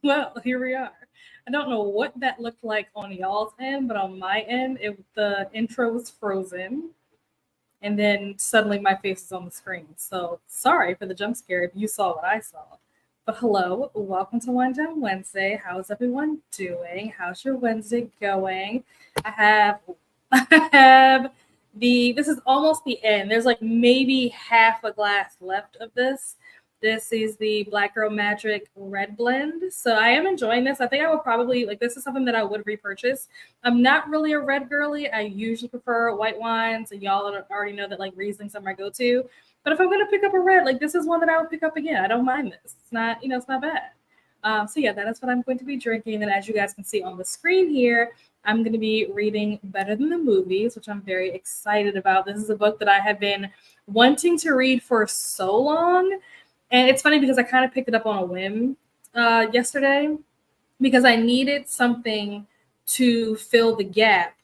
Well, here we are. I don't know what that looked like on y'all's end, but on my end, the intro was frozen, and then suddenly my face is on the screen. So sorry for the jump scare if you saw what I saw. But hello, welcome to One Down Wednesday. How's everyone doing? How's your Wednesday going? I have, I have this is almost the end. There's like maybe half a glass left of this. This is the Black Girl Magic Red Blend. So I am enjoying this. I think I would probably like this is something that I would repurchase. I'm not really a red girly. I usually prefer white wines, and y'all already know that like Riesling's are my go-to. But if I'm gonna pick up a red, like this is one that I would pick up again. I don't mind this. It's not, it's not bad. So yeah, that is what I'm going to be drinking. And as you guys can see on the screen here, I'm going to be reading Better Than the Movies, which I'm very excited about. This is a book that I have been wanting to read for so long. And it's funny because I kind of picked it up on a whim yesterday because I needed something to fill the gap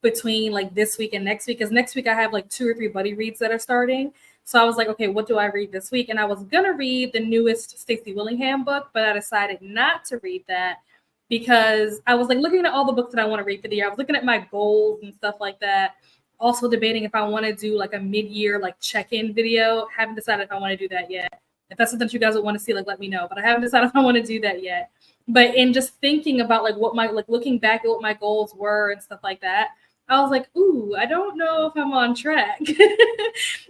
between like this week and next week. Because next week I have like 2 or 3 buddy reads that are starting. So I was like, okay, what do I read this week? And I was gonna read the newest Stacey Willingham book, but I decided not to read that because I was like looking at all the books that I want to read for the year. I was looking at my goals and stuff like that. Also debating if I want to do like a mid-year like check-in video. Haven't decided if I want to do that yet. If that's something that you guys would want to see, like let me know. But I haven't decided if I want to do that yet. But in just thinking about like what my like looking back at what my goals were and stuff like that, I was like, ooh, I don't know if I'm on track.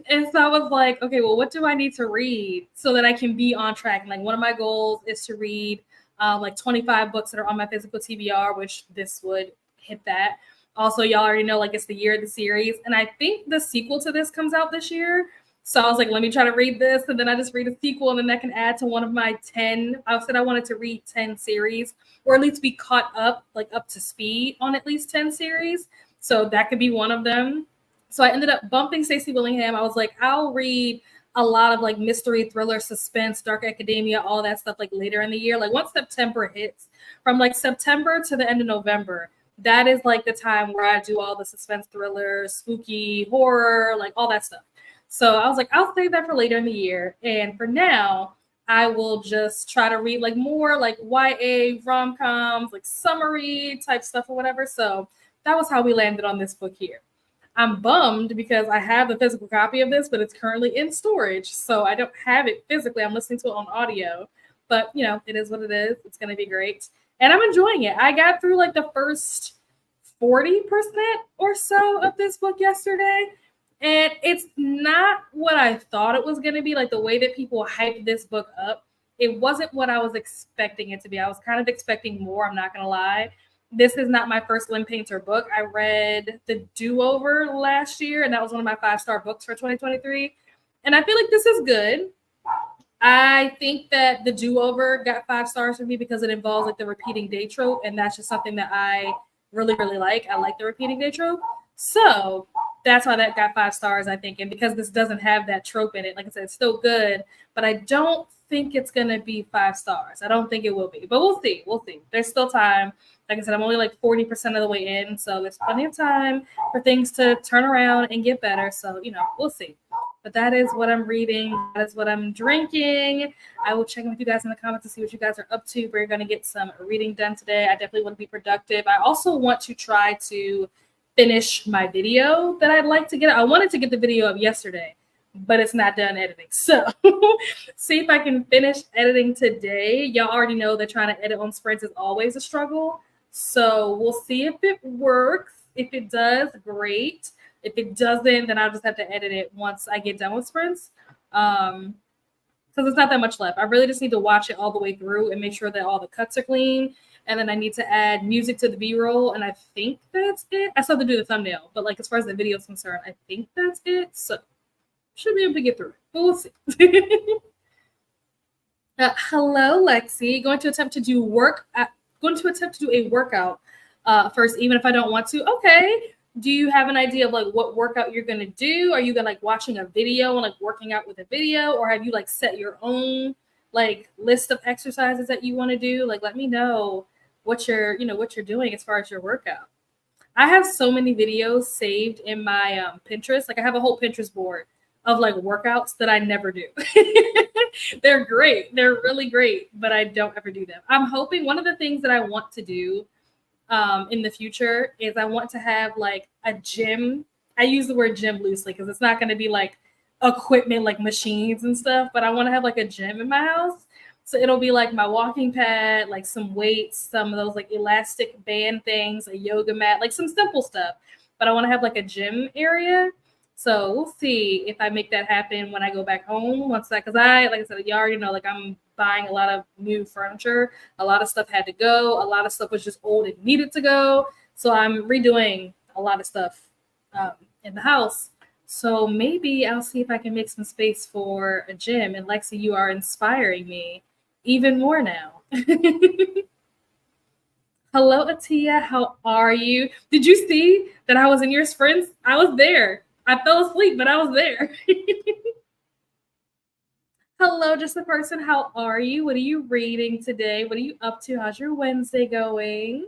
And so I was like, okay, well, what do I need to read so that I can be on track? And like one of my goals is to read like 25 books that are on my physical TBR, which this would hit that. Also, y'all already know like it's the year of the series. And I think the sequel to this comes out this year. So I was like, let me try to read this. And then I just read a sequel, and then that can add to one of my 10. I said I wanted to read 10 series, or at least be caught up, like up to speed on at least 10 series. So that could be one of them. So I ended up bumping Stacey Willingham. I was like, I'll read a lot of like mystery, thriller, suspense, dark academia, all that stuff like later in the year. Like once September hits, from like September to the end of November, that is like the time where I do all the suspense, thriller, spooky, horror, like all that stuff. So I was like, I'll save that for later in the year. And for now, I will just try to read like more like YA rom-coms, like summary type stuff or whatever. So that was how we landed on this book here. I'm bummed because I have the physical copy of this, but it's currently in storage. So I don't have it physically. I'm listening to it on audio. But, it is what it is. It's going to be great. And I'm enjoying it. I got through like the first 40% or so of this book yesterday. And it's not what I thought it was going to be. Like the way that people hyped this book up, it wasn't what I was expecting it to be. I was kind of expecting more. I'm not going to lie. This is not my first Lynn Painter book. I read The Do-Over last year, and that was one of my 5-star books for 2023. And I feel like this is good. I think that The Do-Over got 5 stars for me because it involves like the repeating day trope, and that's just something that I really, really like. I like the repeating day trope. So that's why that got 5 stars, I think. And because this doesn't have that trope in it, like I said, it's still good, but I don't think it's going to be 5 stars. I don't think it will be, but we'll see. We'll see. There's still time. Like I said, I'm only like 40% of the way in, so there's plenty of time for things to turn around and get better. So, we'll see. But that is what I'm reading. That is what I'm drinking. I will check in with you guys in the comments to see what you guys are up to. We're going to get some reading done today. I definitely want to be productive. I also want to try to finish my video that I'd like to get. I wanted to get the video up yesterday, but it's not done editing. So see if I can finish editing today. Y'all already know that trying to edit on sprints is always a struggle. So we'll see if it works. If it does, great. If it doesn't, then I'll just have to edit it once I get done with sprints. Because it's not that much left. I really just need to watch it all the way through and make sure that all the cuts are clean. And then I need to add music to the B-roll. And I think that's it. I still have to do the thumbnail. But like as far as the video is concerned, I think that's it. So should be able to get through it. But we'll see. Hello, Lexi. Going to attempt to do a workout first, even if I don't want to. Okay. Do you have an idea of like what workout you're gonna do? Are you gonna like watching a video and like working out with a video, or have you like set your own like list of exercises that you want to do? Like, let me know what you're doing as far as your workout. I have so many videos saved in my Pinterest. Like I have a whole Pinterest board of like workouts that I never do. They're great. They're really great, but I don't ever do them. I'm hoping one of the things that I want to do in the future is I want to have like a gym. I use the word gym loosely because it's not going to be like equipment like machines and stuff, but I want to have like a gym in my house. So it'll be like my walking pad, like some weights, some of those like elastic band things, a yoga mat, like some simple stuff. But I want to have like a gym area. So we'll see if I make that happen when I go back home. Once that, because like I said, you already know, like I'm buying a lot of new furniture. A lot of stuff had to go. A lot of stuff was just old and needed to go. So I'm redoing a lot of stuff in the house. So maybe I'll see if I can make some space for a gym. And Lexi, you are inspiring me even more now. Hello, Atia. How are you? Did you see that I was in your sprints? I was there. I fell asleep, but I was there. Hello, just the person. How are you? What are you reading today? What are you up to? How's your Wednesday going?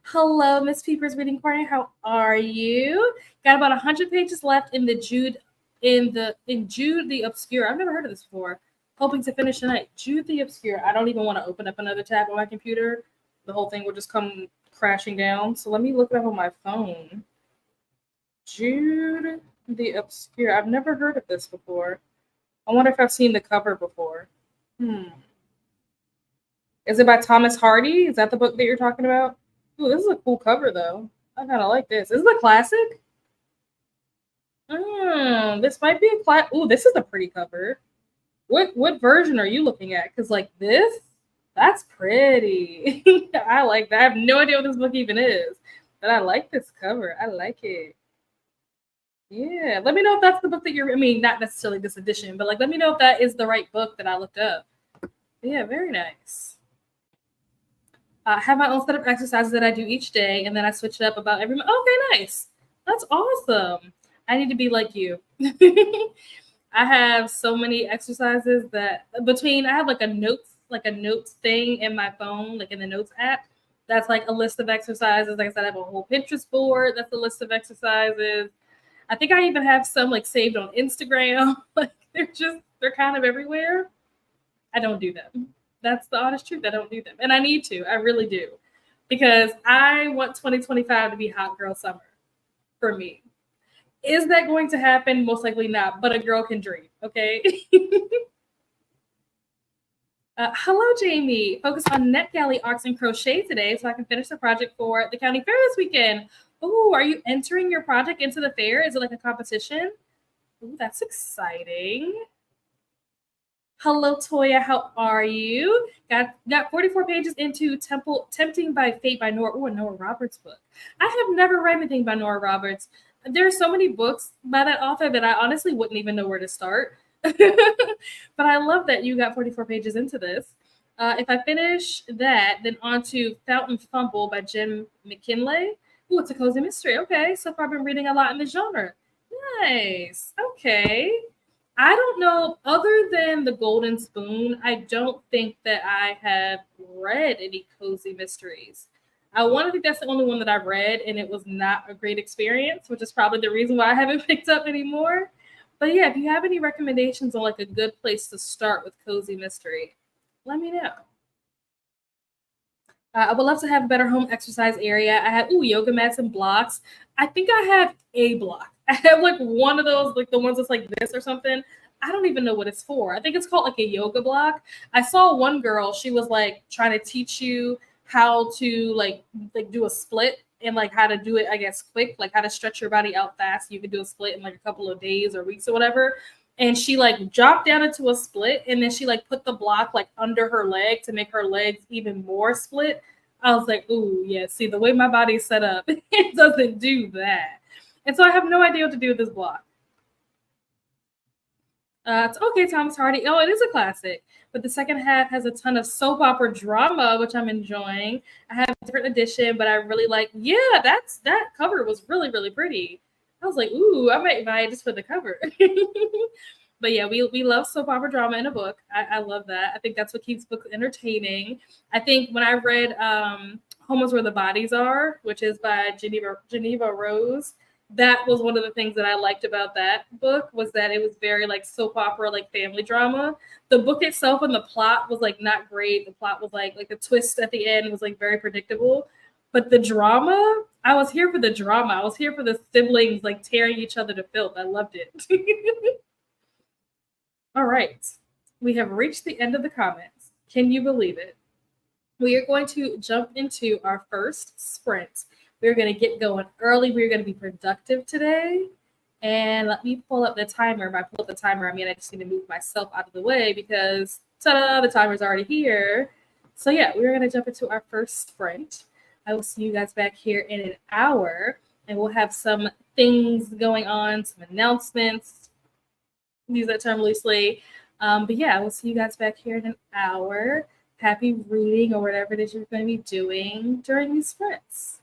Hello, Miss Peepers Reading Corner. How are you? Got about 100 pages left in Jude the Obscure. I've never heard of this before. Hoping to finish tonight. Jude the Obscure. I don't even want to open up another tab on my computer. The whole thing will just come crashing down. So let me look it up on my phone. Jude the Obscure. I've never heard of this before. I wonder if I've seen the cover before. Is it by Thomas Hardy? Is that the book that you're talking about? Ooh, this is a cool cover, though. I kind of like this. Is it a classic? This might be a classic. Ooh, this is a pretty cover. What version are you looking at? Because, like, that's pretty. I like that. I have no idea what this book even is, but I like this cover. I like it. Yeah, let me know if that's the book that I mean, not necessarily this edition, but like, let me know if that is the right book that I looked up. Yeah, very nice. I have my own set of exercises that I do each day, and then I switch it up about every month. Okay, nice. That's awesome. I need to be like you. I have so many exercises that I have like a notes thing in my phone, like in the notes app. That's like a list of exercises. Like I said, I have a whole Pinterest board. That's a list of exercises. I think I even have some like saved on Instagram. Like they're kind of everywhere. I don't do them. That's the honest truth. I don't do them. And I need to. I really do. Because I want 2025 to be hot girl summer for me. Is that going to happen? Most likely not, but a girl can dream, okay? Hello, Jamie. Focus on NetGalley arts and crochet today so I can finish the project for the county fair this weekend. Oh, are you entering your project into the fair? Is it like a competition? Oh, that's exciting. Hello, Toya. How are you? Got 44 pages into Tempting by Fate by Nora Roberts book. I have never read anything by Nora Roberts. There are so many books by that author that I honestly wouldn't even know where to start. But I love that you got 44 pages into this. If I finish that, then on to Fountain Fumble by Jim McKinley. Ooh, it's a cozy mystery. Okay, so far I've been reading a lot in the genre. Nice. Okay. I don't know, other than The Golden Spoon, I don't think that I have read any cozy mysteries. I want to think that's the only one that I've read, and it was not a great experience, which is probably the reason why I haven't picked up anymore. But yeah, if you have any recommendations on like a good place to start with cozy mystery, let me know. I would love to have a better home exercise area. I have yoga mats and blocks. I think I have a block. I have like one of those, like the ones that's like this or something. I don't even know what it's for. I think it's called like a yoga block. I saw one girl, she was like trying to teach you how to like do a split and like how to do it, I guess, quick, like how to stretch your body out fast. You can do a split in like a couple of days or weeks or whatever. And she like dropped down into a split and then she like put the block like under her leg to make her legs even more split. I was like, ooh, yeah, see, the way my body's set up, it doesn't do that. And so I have no idea what to do with this block. It's okay, Thomas Hardy. Oh, it is a classic. But the second half has a ton of soap opera drama, which I'm enjoying. I have a different edition, but I really like, yeah, that cover was really, really pretty. I was like, ooh, I might buy it just for the cover. But yeah, we love soap opera drama in a book. I love that. I think that's what keeps books entertaining. I think when I read Home is Where the Bodies Are, which is by Geneva Rose, that was one of the things that I liked about that book, was that it was very like soap opera, like family drama. The book itself and the plot was like not great. The plot was like the twist at the end was like very predictable. But the drama, I was here for the drama. I was here for the siblings like tearing each other to filth. I loved it. All right. We have reached the end of the comments. Can you believe it? We are going to jump into our first sprint. We're going to get going early. We're going to be productive today. And let me pull up the timer. If I pull up the timer, I mean, I just need to move myself out of the way because, ta-da, the timer's already here. So yeah, we're going to jump into our first sprint. I will see you guys back here in an hour, and we'll have some things going on, some announcements. Use that term loosely. But yeah, we'll see you guys back here in an hour. Happy reading or whatever it is you're going to be doing during these sprints.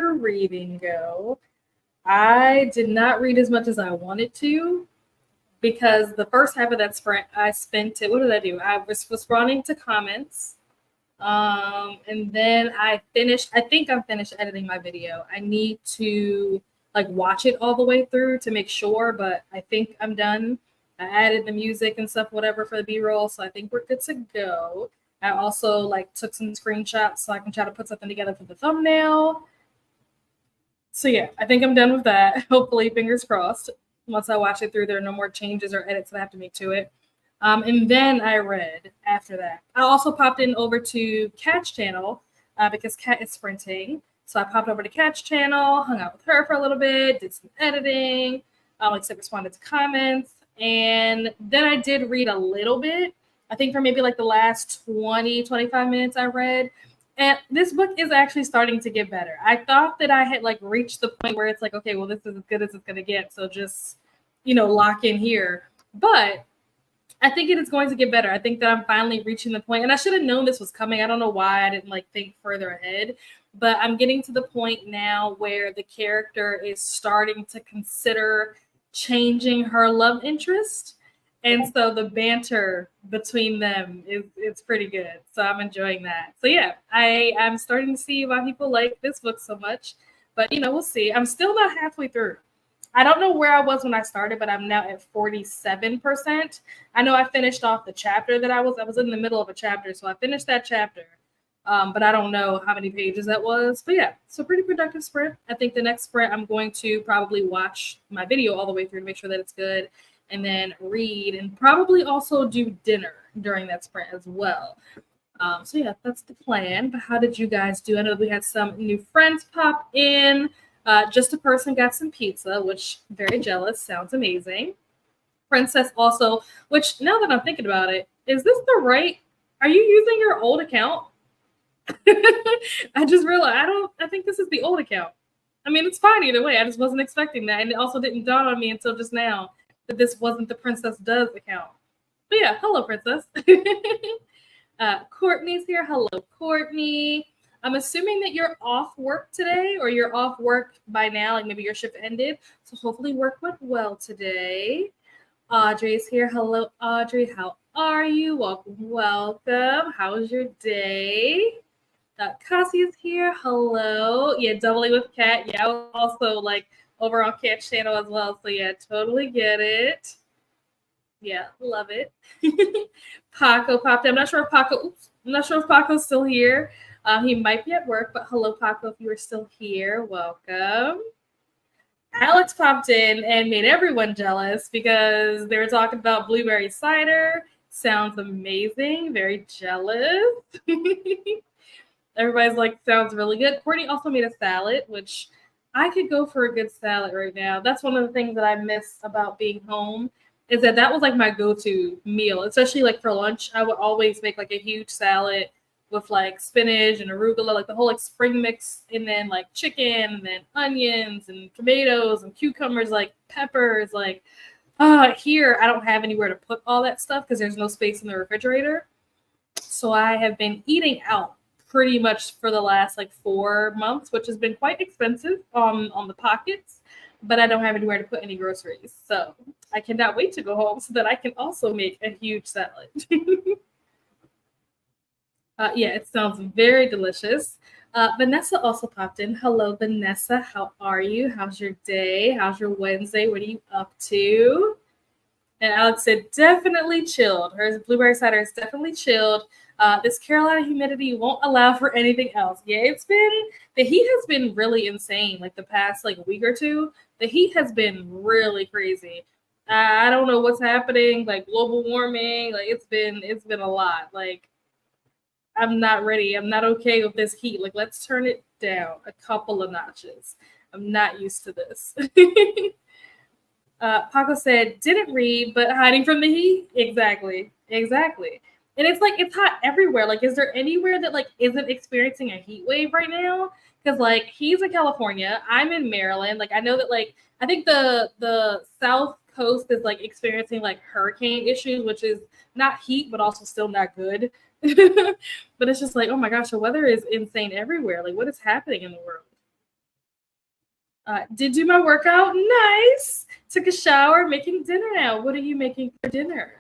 her reading go, I did not read as much as I wanted to because the first half of that sprint I spent it. What did I do? I was responding to comments. And then I think I'm finished editing my video. I need to like watch it all the way through to make sure, but I think I'm done. I added the music and stuff, whatever, for the B-roll, so I think we're good to go. I also like took some screenshots so I can try to put something together for the thumbnail. So yeah, I think I'm done with that. Hopefully, fingers crossed. Once I watch it through, there are no more changes or edits that I have to make to it. And then I read after that. I also popped in over to Kat's channel because Kat is sprinting. So I popped over to Kat's channel, hung out with her for a little bit, did some editing, like I said, responded to comments. And then I did read a little bit. I think for maybe like the last 20, 25 minutes I read. And this book is actually starting to get better. I thought that I had like reached the point where it's like, okay, well, this is as good as it's going to get. So just, lock in here. But I think it is going to get better. I think that I'm finally reaching the point, and I should have known this was coming. I don't know why I didn't like think further ahead, but I'm getting to the point now where the character is starting to consider changing her love interest. And so the banter between them is pretty good. So I'm enjoying that. So yeah, I'm starting to see why people like this book so much. But we'll see. I'm still not halfway through. I don't know where I was when I started, but I'm now at 47%. I know I finished off the chapter that I was in the middle of a chapter, so I finished that chapter. But I don't know how many pages that was. But yeah, so pretty productive sprint. I think the next sprint I'm going to probably watch my video all the way through to make sure that it's good, and then read and probably also do dinner during that sprint as well. So yeah, that's the plan. But how did you guys do? I know we had some new friends pop in. Just a person got some pizza, which very jealous. Sounds amazing. Princess also, which now that I'm thinking about it, is this the right? Are you using your old account? I just realized I think this is the old account. I mean, it's fine either way. I just wasn't expecting that. And it also didn't dawn on me until just now that this wasn't the Princess Does account. But yeah, hello, Princess. Courtney's here. Hello, Courtney. I'm assuming that you're off work today or you're off work by now, like maybe your shift ended. So hopefully work went well today. Audrey's here. Hello, Audrey. How are you? Welcome. How's your day? Cassie's here. Hello. Yeah, doubling with Kat. Yeah, I was also like over on Kat's channel as well. So yeah, totally get it. Yeah, love it. Paco popped in. I'm not sure if Paco's still here. He might be at work, but hello, Paco, if you are still here, welcome. Alex popped in and made everyone jealous because they were talking about blueberry cider. Sounds amazing. Very jealous. Everybody's like, sounds really good. Courtney also made a salad, which I could go for a good salad right now. That's one of the things that I miss about being home is that was like my go-to meal, especially like for lunch. I would always make like a huge salad with like spinach and arugula, like the whole like spring mix, and then like chicken, and then onions and tomatoes and cucumbers, like peppers. Like here, I don't have anywhere to put all that stuff because there's no space in the refrigerator. So I have been eating out pretty much for the last like 4 months, which has been quite expensive on the pockets, but I don't have anywhere to put any groceries. So I cannot wait to go home so that I can also make a huge salad. Yeah, it sounds very delicious. Vanessa also popped in. Hello, Vanessa. How are you? How's your day? How's your Wednesday? What are you up to? And Alex said, definitely chilled. Her blueberry cider is definitely chilled. This Carolina humidity won't allow for anything else. Yeah, the heat has been really insane. Like the past like week or two, the heat has been really crazy. I don't know what's happening, like global warming. Like it's been a lot. Like I'm not ready. I'm not okay with this heat. Like let's turn it down a couple of notches. I'm not used to this. Paco said, didn't read, but hiding from the heat? Exactly. And it's like, it's hot everywhere. Like, is there anywhere that like isn't experiencing a heat wave right now? Because like he's in California, I'm in Maryland. Like I know that like, I think the South Coast is like experiencing like hurricane issues, which is not heat, but also still not good. But it's just like, oh my gosh, the weather is insane everywhere. Like what is happening in the world? Did do my workout. Nice. Took a shower, making dinner now. What are you making for dinner?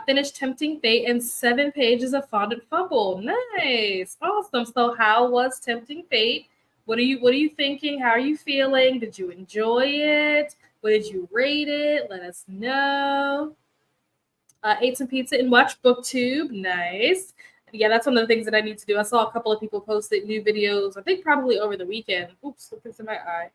Finished Tempting Fate and 7 pages of Fondant Fumble. Nice. Awesome. So how was Tempting Fate? What are you thinking? How are you feeling? Did you enjoy it? What did you rate it? Let us know. Ate some pizza and watched BookTube. Nice. Yeah, that's one of the things that I need to do. I saw a couple of people posted new videos, I think probably over the weekend. Oops, something's in my eye.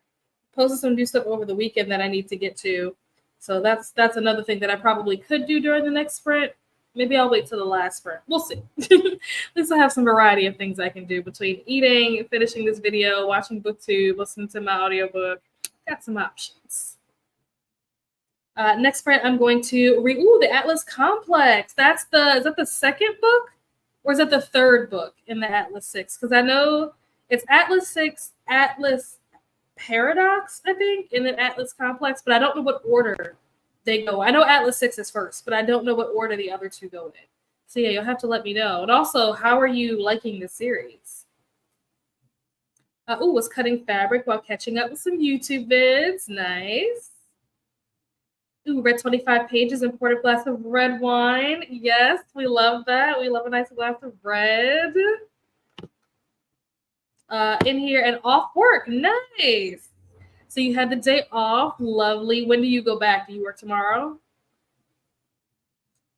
Posted some new stuff over the weekend that I need to get to. So that's another thing that I probably could do during the next sprint. Maybe I'll wait till the last sprint. We'll see. At least I have some variety of things I can do between eating, finishing this video, watching BookTube, listening to my audiobook. Got some options. Next sprint, I'm going to read the Atlas Complex. Is that the second book? Or is that the third book in the Atlas 6? Because I know it's Atlas 6, Atlas Paradox, I think, and then Atlas Complex, but I don't know what order they go. I know Atlas 6 is first, but I don't know what order the other two go in. So yeah, you'll have to let me know. And also, how are you liking the series? Was cutting fabric while catching up with some YouTube vids. Nice. Read 25 pages and poured a glass of red wine. Yes, we love that. We love a nice glass of red. In here and off work. Nice. So you had the day off. Lovely. When do you go back? Do you work tomorrow?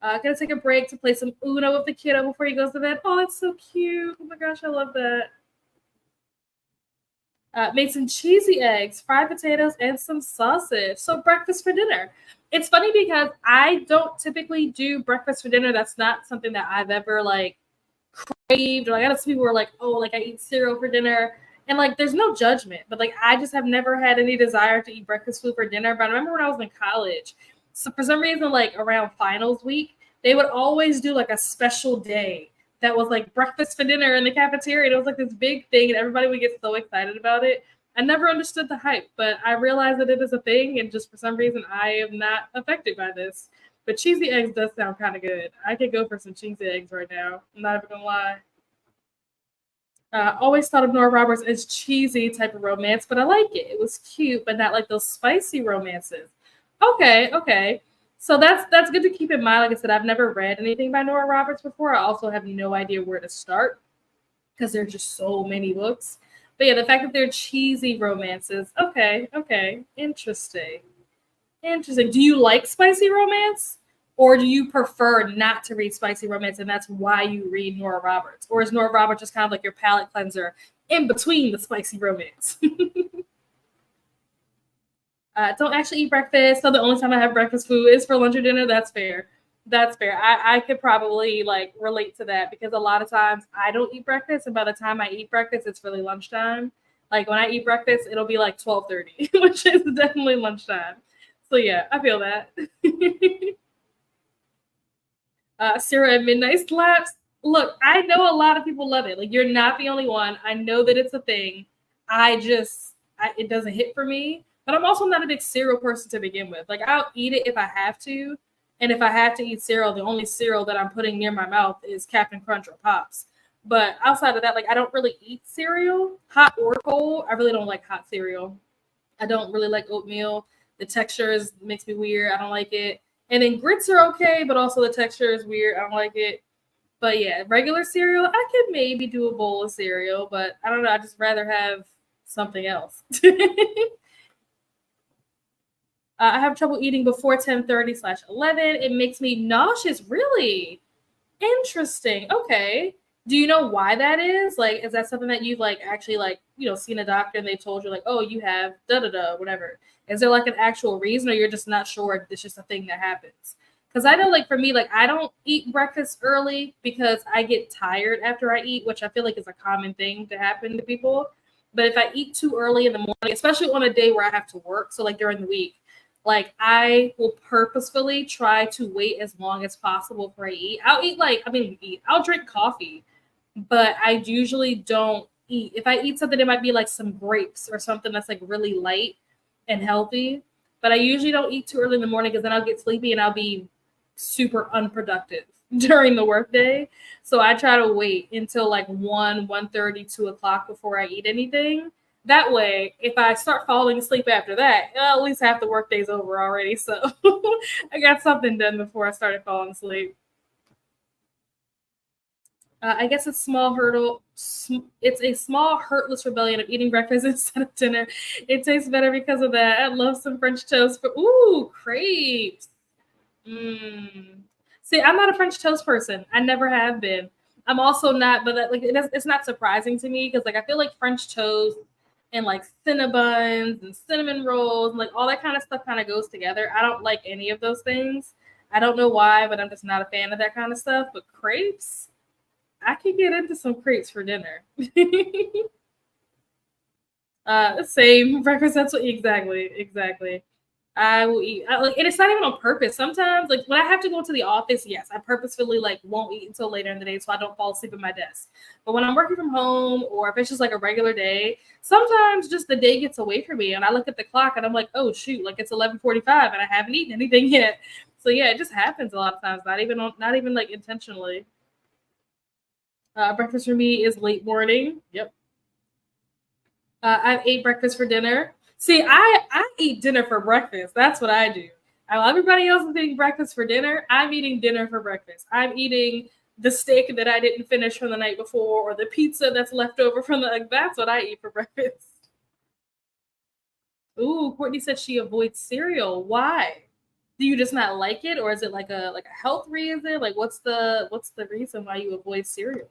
Gonna take a break to play some Uno with the kiddo before he goes to bed. Oh, it's so cute. Oh my gosh, I love that. Made some cheesy eggs, fried potatoes, and some sausage. So breakfast for dinner. It's funny because I don't typically do breakfast for dinner. That's not something that I've ever craved. Or I got some people who are like, oh, like I eat cereal for dinner. And there's no judgment. But I just have never had any desire to eat breakfast food for dinner. But I remember when I was in college. So for some reason, around finals week, they would always do a special day that was breakfast for dinner in the cafeteria. It was this big thing and everybody would get so excited about it. I never understood the hype, but I realized that it is a thing and just for some reason I am not affected by this. But cheesy eggs does sound kind of good. I could go for some cheesy eggs right now. I'm not even gonna lie. Always thought of Nora Roberts as cheesy type of romance, but I like it. It was cute, but not those spicy romances. Okay. So that's good to keep in mind. Like I said, I've never read anything by Nora Roberts before. I also have no idea where to start because there's just so many books. But yeah, the fact that they're cheesy romances. Okay. Interesting. Do you like spicy romance? Or do you prefer not to read spicy romance and that's why you read Nora Roberts? Or is Nora Roberts just kind of your palate cleanser in between the spicy romance? Don't actually eat breakfast. So the only time I have breakfast food is for lunch or dinner. That's fair. I could probably relate to that because a lot of times I don't eat breakfast. And by the time I eat breakfast, it's really lunchtime. When I eat breakfast, it'll be 12:30, which is definitely lunchtime. So yeah, I feel that. Cereal at midnight slaps. Look, I know a lot of people love it. You're not the only one. I know that it's a thing. It doesn't hit for me. But I'm also not a big cereal person to begin with. I'll eat it if I have to. And if I have to eat cereal, the only cereal that I'm putting near my mouth is Captain Crunch or Pops. But outside of that, I don't really eat cereal, hot or cold. I really don't like hot cereal. I don't really like oatmeal. The texture makes me weird. I don't like it. And then grits are okay, but also the texture is weird. I don't like it. But yeah, regular cereal, I could maybe do a bowl of cereal, but I don't know. I'd just rather have something else. I have trouble eating before 10:30/11. It makes me nauseous. Really? Interesting. Okay. Do you know why that is? Is that something that you've actually seen a doctor and they told you oh, you have da-da-da, whatever. Is there an actual reason or you're just not sure it's just a thing that happens? Because I know for me, I don't eat breakfast early because I get tired after I eat, which I feel is a common thing to happen to people. But if I eat too early in the morning, especially on a day where I have to work, so during the week, I will purposefully try to wait as long as possible before I eat. I'll drink coffee, but I usually don't eat. If I eat something, it might be some grapes or something that's really light and healthy. But I usually don't eat too early in the morning because then I'll get sleepy and I'll be super unproductive during the workday. So I try to wait until 1:30, 2 o'clock before I eat anything. That way, if I start falling asleep after that, well, at least half the workday's over already. So I got something done before I started falling asleep. I guess it's small hurdle. It's a small, hurtless rebellion of eating breakfast instead of dinner. It tastes better because of that. I love some French toast. For ooh, crepes. Mm. See, I'm not a French toast person. I never have been. I'm also not, but like it's not surprising to me because like I feel like French toast and like cinnabons and cinnamon rolls and like all that kind of stuff kind of goes together. I don't like any of those things. I don't know why, but I'm just not a fan of that kind of stuff. But crepes, I could get into some crepes for dinner. Same breakfast. That's what exactly. I will eat, like, and it's not even on purpose. Sometimes, like when I have to go to the office, yes, I purposefully like won't eat until later in the day so I don't fall asleep at my desk. But when I'm working from home, or if it's just like a regular day, sometimes just the day gets away from me, and I look at the clock and I'm like, oh shoot, like it's 11:45 and I haven't eaten anything yet. So yeah, it just happens a lot of times. Not even like intentionally. Breakfast for me is late morning. Yep. I ate breakfast for dinner. See, I eat dinner for breakfast. That's what I do. While everybody else is eating breakfast for dinner, I'm eating dinner for breakfast. I'm eating the steak that I didn't finish from the night before, or the pizza that's left over from the like. That's what I eat for breakfast. Ooh, Courtney said she avoids cereal. Why? Do you just not like it, or is it like a health reason? Like, what's the reason why you avoid cereal?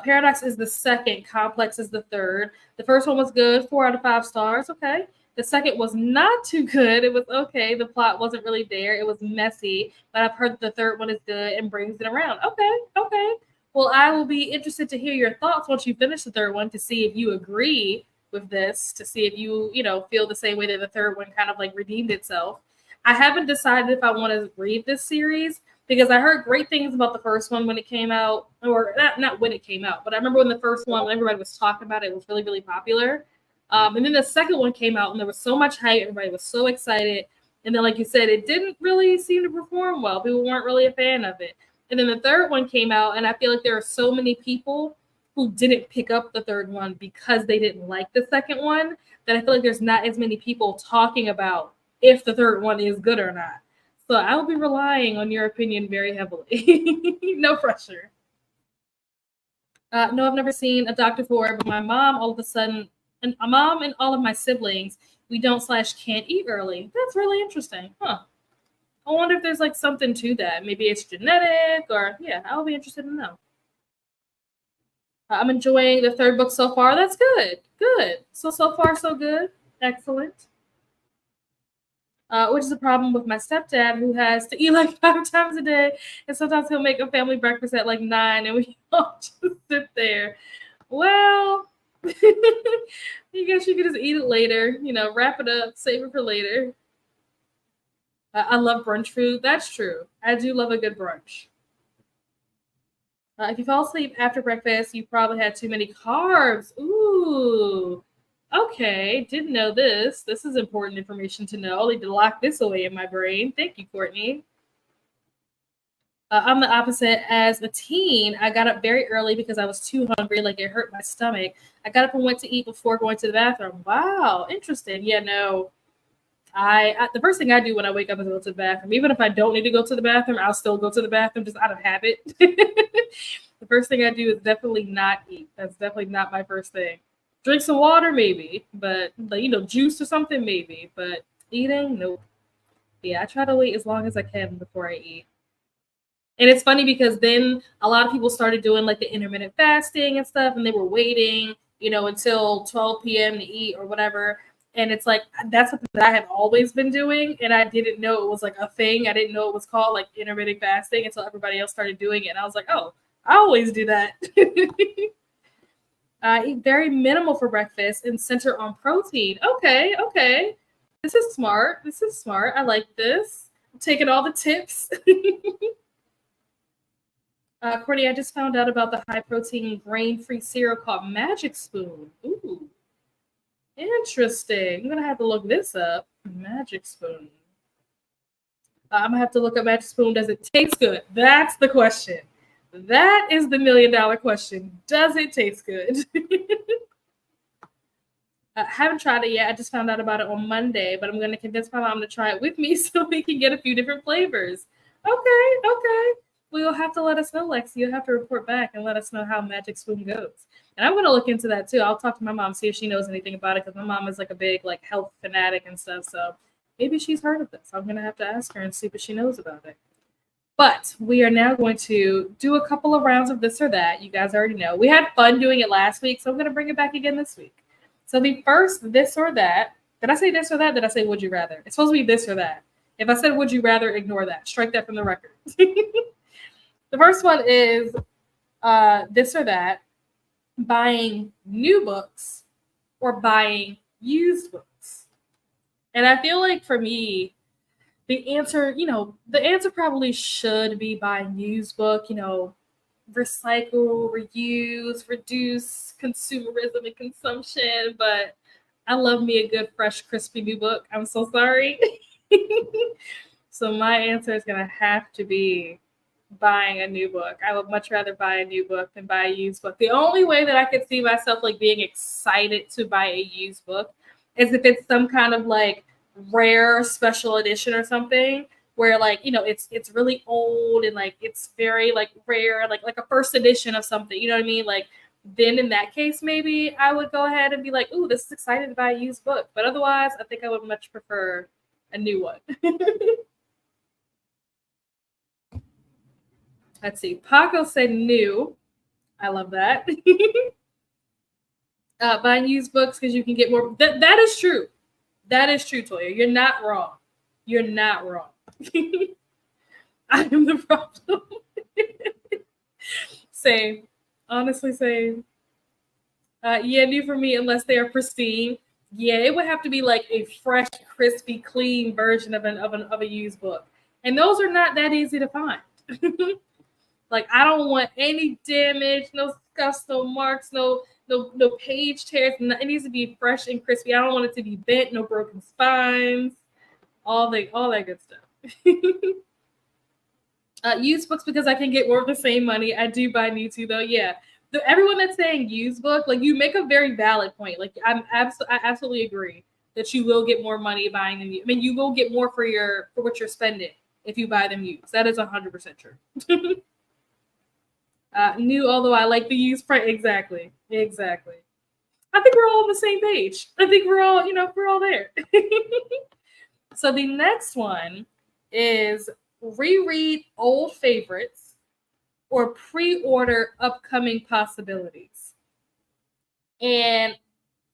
Paradox is the second. Complex is the third. The first one was good, 4 out of 5 stars. Okay. The second was not too good. It was okay. The plot wasn't really there. It was messy, but I've heard the third one is good and brings it around. Okay. Okay. Well, I will be interested to hear your thoughts once you finish the third one to see if you agree with this, to see if you feel the same way that the third one kind of like redeemed itself. I haven't decided if I want to read this series because I heard great things about the first one when it came out, or not when it came out, but I remember when the first one, when everybody was talking about it, it was really, really popular. And then the second one came out and there was so much hype, everybody was so excited. And then, like you said, it didn't really seem to perform well. People weren't really a fan of it. And then the third one came out, and I feel like there are so many people who didn't pick up the third one because they didn't like the second one that I feel like there's not as many people talking about if the third one is good or not. So I will be relying on your opinion very heavily. No pressure. No, I've never seen a Doctor for, but my mom all of a sudden, and my mom and all of my siblings, we don't slash can't eat early. That's really interesting, huh? I wonder if there's like something to that. Maybe it's genetic, or yeah, I'll be interested to know. I'm enjoying the third book so far. That's good. Good. So far so good. Excellent. Which is a problem with my stepdad who has to eat like 5 times a day. And sometimes he'll make a family breakfast at like 9 and we all just sit there. Well, you guess you could just eat it later, wrap it up, save it for later. I love brunch food. That's true. I do love a good brunch. If you fall asleep after breakfast, you probably had too many carbs. Ooh. Okay, didn't know this. This is important information to know. I'll need to lock this away in my brain. Thank you, Courtney. I'm the opposite. As a teen, I got up very early because I was too hungry, like it hurt my stomach. I got up and went to eat before going to the bathroom. Wow, interesting. Yeah, no. I the first thing I do when I wake up is go to the bathroom. Even if I don't need to go to the bathroom, I'll still go to the bathroom just out of habit. The first thing I do is definitely not eat. That's definitely not my first thing. Drink some water, maybe, but juice or something, maybe. But eating, nope. Yeah, I try to wait as long as I can before I eat. And it's funny because then a lot of people started doing like the intermittent fasting and stuff, and they were waiting, until 12 p.m. to eat or whatever. And it's like that's something that I have always been doing, and I didn't know it was like a thing. I didn't know it was called like intermittent fasting until everybody else started doing it. And I was like, oh, I always do that. Eat very minimal for breakfast and center on protein. Okay, okay. This is smart. This is smart. I like this. I'm taking all the tips. Courtney, I just found out about the high protein grain free cereal called Magic Spoon. Ooh, interesting. I'm gonna have to look this up. Magic Spoon. I'm gonna have to look up Magic Spoon. Does it taste good? That's the question. That is the $1 million question. Does it taste good? I haven't tried it yet. I just found out about it on Monday, but I'm going to convince my mom to try it with me so we can get a few different flavors. Okay. Well, you'll have to let us know, Lexi. You'll have to report back and let us know how Magic Spoon goes. And I'm going to look into that too. I'll talk to my mom, see if she knows anything about it, because my mom is like a big like health fanatic and stuff. So maybe she's heard of this. I'm going to have to ask her and see what she knows about it. But we are now going to do a couple of rounds of this or that. You guys already know. We had fun doing it last week, so I'm going to bring it back again this week. So the first this or that, did I say this or that? Did I say would you rather? It's supposed to be this or that. If I said would you rather, ignore that. Strike that from the record. The first one is this or that, buying new books or buying used books. And I feel like for me, the answer probably should be buying used book, recycle, reuse, reduce consumerism and consumption. But I love me a good, fresh, crispy new book. I'm so sorry. So my answer is going to have to be buying a new book. I would much rather buy a new book than buy a used book. The only way that I could see myself like being excited to buy a used book is if it's some kind of like rare special edition or something where like it's really old and like it's very like rare, like a first edition of something, you know what I mean? Like then in that case maybe I would go ahead and be like, ooh, this is exciting to buy a used book. But otherwise I think I would much prefer a new one. Let's see. Paco said new. I love that. Buying used books because you can get more. That is true. That is true, Toya. You're not wrong. You're not wrong. I am the problem. Same. Honestly, same. Yeah, new for me unless they are pristine. Yeah, it would have to be like a fresh, crispy, clean version of a used book. And those are not that easy to find. Like I don't want any damage, no scuffs, no marks, no page tears. It needs to be fresh and crispy. I don't want it to be bent, no broken spines, all that good stuff. Used books because I can get more of the same money. I do buy new too, though. Yeah, everyone that's saying used book, like you make a very valid point. Like I absolutely agree that you will get more money buying them. I mean, you will get more for what you're spending if you buy them used. That is 100% true. New, although I like the used price. Exactly. I think we're all on the same page. I think we're all there. So the next one is reread old favorites or pre-order upcoming possibilities. And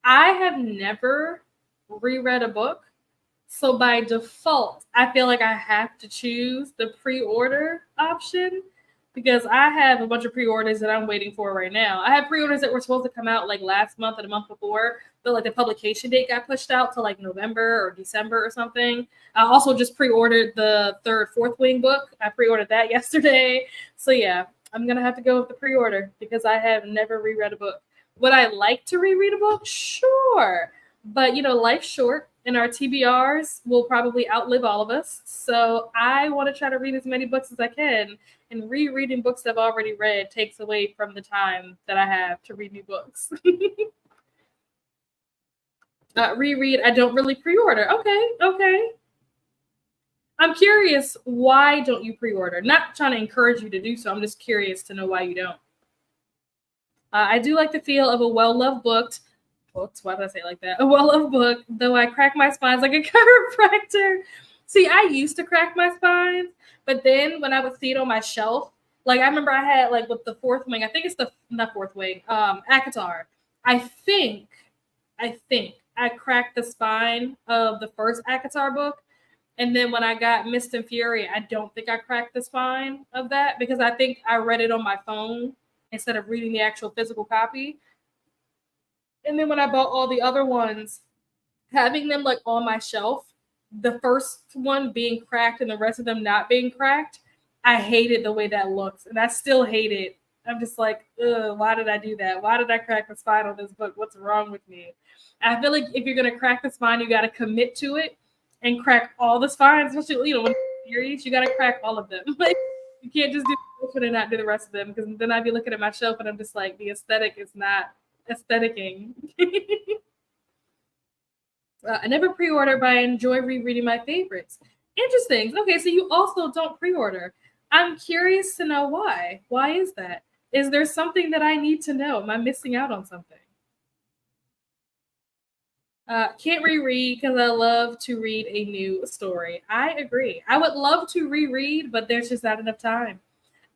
I have never reread a book. So by default, I feel like I have to choose the pre-order option because I have a bunch of pre-orders that I'm waiting for right now. I have pre-orders that were supposed to come out like last month or the month before, but like the publication date got pushed out to like November or December or something. I also just pre-ordered the third Fourth Wing book. I pre-ordered that yesterday. So yeah, I'm going to have to go with the pre-order because I have never reread a book. Would I like to reread a book? Sure. But life's short and our TBRs will probably outlive all of us. So I want to try to read as many books as I can. And rereading books I've already read takes away from the time that I have to read new books. Reread, I don't really pre-order. Okay. I'm curious, why don't you pre-order? Not trying to encourage you to do so. I'm just curious to know why you don't. I do like the feel of a well-loved book. Why did I say it like that? A well-loved book, though I crack my spines like a chiropractor. See, I used to crack my spines, but then when I would see it on my shelf, like I remember I had like with the Fourth Wing, I think it's not Fourth Wing, ACOTAR. I think I cracked the spine of the first ACOTAR book. And then when I got Mist and Fury, I don't think I cracked the spine of that because I think I read it on my phone instead of reading the actual physical copy. And then when I bought all the other ones, having them like on my shelf, the first one being cracked and the rest of them not being cracked, I hated the way that looks. And I still hate it. I'm just like, ugh, why did I do that? Why did I crack the spine on this book? What's wrong with me? I feel like if you're going to crack the spine, you got to commit to it and crack all the spines, especially, when series, you got to crack all of them. Like, you can't just do should I not do the rest of them? Because then I'd be looking at my shelf and I'm just like, the aesthetic is not aestheticing. I never pre-order, but I enjoy rereading my favorites. Interesting. Okay, so you also don't pre-order. I'm curious to know why. Why is that? Is there something that I need to know? Am I missing out on something? Can't reread because I love to read a new story. I agree. I would love to reread, but there's just not enough time.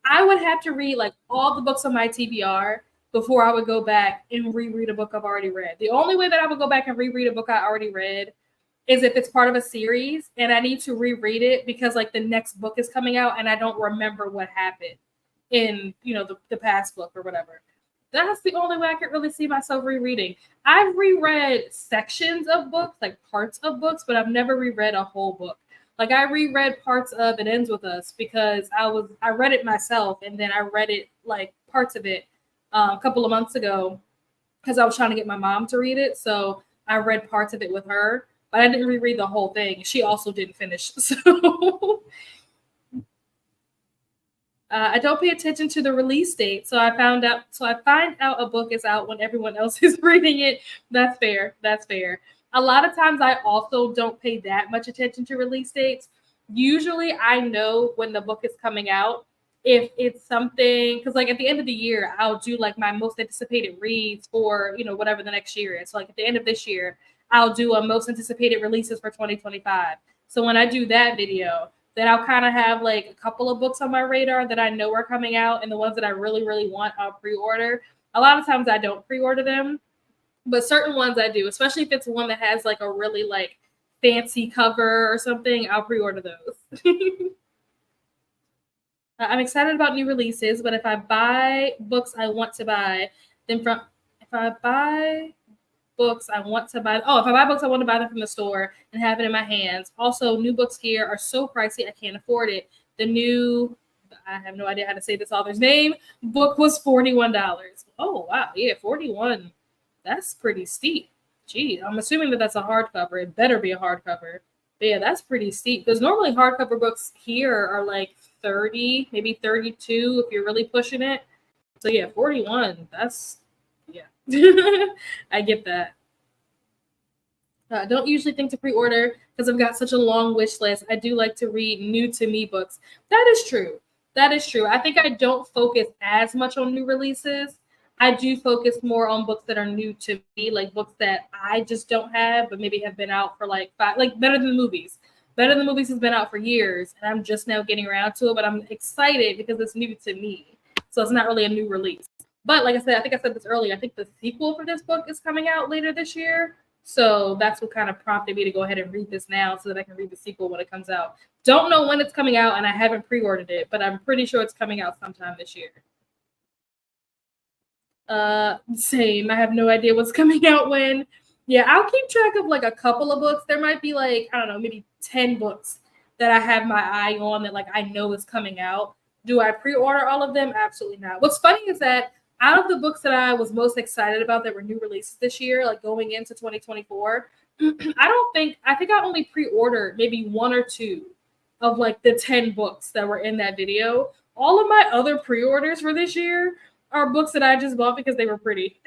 I would have to read like all the books on my TBR before I would go back and reread a book I've already read. The only way that I would go back and reread a book I already read is if it's part of a series and I need to reread it because like the next book is coming out and I don't remember what happened in the past book or whatever. That's the only way I could really see myself rereading. I've reread sections of books, like parts of books, but I've never reread a whole book. Like I reread parts of It Ends With Us because I read it myself and then I read it like parts of it a couple of months ago because I was trying to get my mom to read it. So I read parts of it with her, but I didn't reread the whole thing. She also didn't finish. So I don't pay attention to the release date. So I find out a book is out when everyone else is reading it. That's fair. That's fair. A lot of times I also don't pay that much attention to release dates. Usually I know when the book is coming out. If it's something, because like at the end of the year, I'll do like my most anticipated reads for, whatever the next year is. So like at the end of this year, I'll do a most anticipated releases for 2025. So when I do that video, then I'll kind of have like a couple of books on my radar that I know are coming out, and the ones that I really, really want, I'll pre-order. A lot of times I don't pre-order them, but certain ones I do, especially if it's one that has like a really like fancy cover or something, I'll pre-order those. I'm excited about new releases, but if I buy books I want to buy, then if I buy books I want to buy. Oh, if I buy books, I want to buy them from the store and have it in my hands. Also, new books here are so pricey, I can't afford it. I have no idea how to say this author's name, book was $41. Oh, wow. Yeah, 41. That's pretty steep. Gee, I'm assuming that that's a hardcover. It better be a hardcover. But yeah, that's pretty steep because normally hardcover books here are like 30, maybe 32 if you're really pushing it. So yeah, 41. That's I get that. I don't usually think to pre-order because I've got such a long wish list. I do like to read new to me books. That is true. That is true. I think I don't focus as much on new releases. I do focus more on books that are new to me, like books that I just don't have, but maybe have been out for like Better Than the Movies. Better Than the Movies has been out for years, and I'm just now getting around to it, but I'm excited because it's new to me. So it's not really a new release. But like I said, I think I said this earlier, I think the sequel for this book is coming out later this year. So that's what kind of prompted me to go ahead and read this now so that I can read the sequel when it comes out. Don't know when it's coming out, and I haven't pre-ordered it, but I'm pretty sure it's coming out sometime this year. Same. I have no idea what's coming out when. Yeah, I'll keep track of like a couple of books. There might be like, I don't know, maybe 10 books that I have my eye on that like I know is coming out. Do I pre-order all of them? Absolutely not. What's funny is that out of the books that I was most excited about that were new releases this year, like going into 2024, I think I only pre-ordered maybe one or two of like the 10 books that were in that video. All of my other pre-orders for this year are books that I just bought because they were pretty.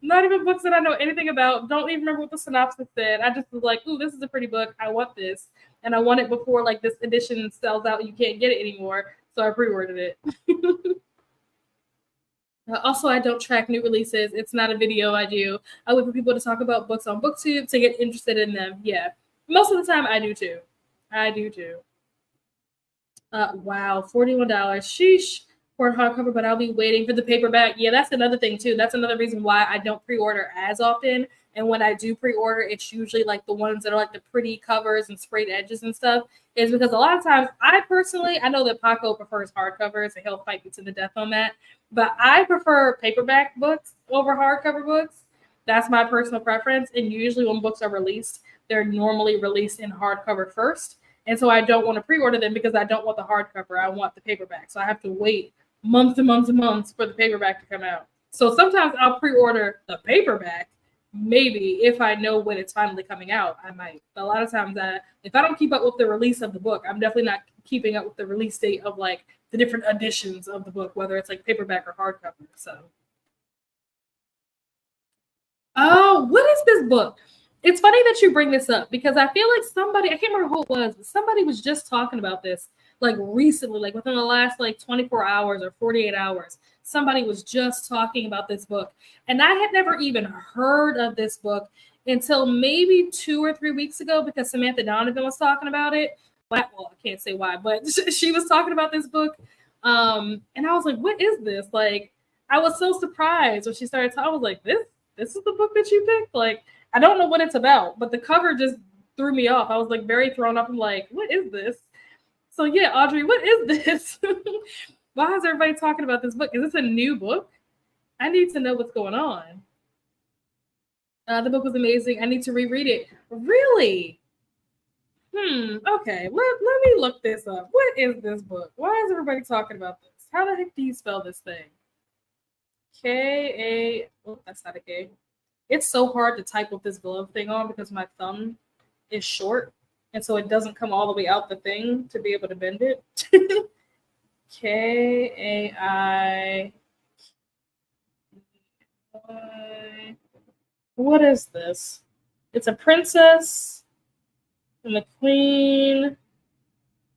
Not even books that I know anything about. Don't even remember what the synopsis said. I just was like, ooh, this is a pretty book. I want this. And I want it before like this edition sells out. You can't get it anymore. So I pre-ordered it. Also, I don't track new releases. It's not a video I do. I wait for people to talk about books on BookTube to get interested in them. Yeah. Most of the time I do too. Wow, $41. Sheesh. For a hardcover, but I'll be waiting for the paperback. Yeah, that's another thing too. That's another reason why I don't pre-order as often. And when I do pre-order, it's usually like the ones that are like the pretty covers and sprayed edges and stuff. Is because a lot of times I know that Paco prefers hardcovers and he'll fight me to the death on that. But I prefer paperback books over hardcover books. That's my personal preference. And usually when books are released, they're normally released in hardcover first. And so I don't want to pre-order them because I don't want the hardcover. I want the paperback. So I have to wait months and months and months for the paperback to come out. So sometimes I'll pre-order the paperback maybe if I know when it's finally coming out, I might. But a lot of times, if I don't keep up with the release of the book, I'm definitely not keeping up with the release date of like the different editions of the book, whether it's like paperback or hardcover. So, oh, what is this book? It's funny that you bring this up because I feel like somebody, I can't remember who it was, but somebody was just talking about this like recently, like within the last like 24 hours or 48 hours. Somebody was just talking about this book. And I had never even heard of this book until maybe 2 or 3 weeks ago because Samantha Donovan was talking about it. Well, I can't say why, but she was talking about this book. And I was like, what is this? Like, I was so surprised when she started talking. I was like, this is the book that you picked? Like, I don't know what it's about, but the cover just threw me off. I was like very thrown off. I'm like, what is this? So yeah, Audrey, what is this? Why is everybody talking about this book? Is this a new book? I need to know what's going on. The book was amazing. I need to reread it. Really? Okay. Let me look this up. What is this book? Why is everybody talking about this? How the heck do you spell this thing? K-A... Oh, that's not a K. It's so hard to type with this glove thing on because my thumb is short. And so it doesn't come all the way out the thing to be able to bend it. K-A-I... What is this? It's a princess and the queen,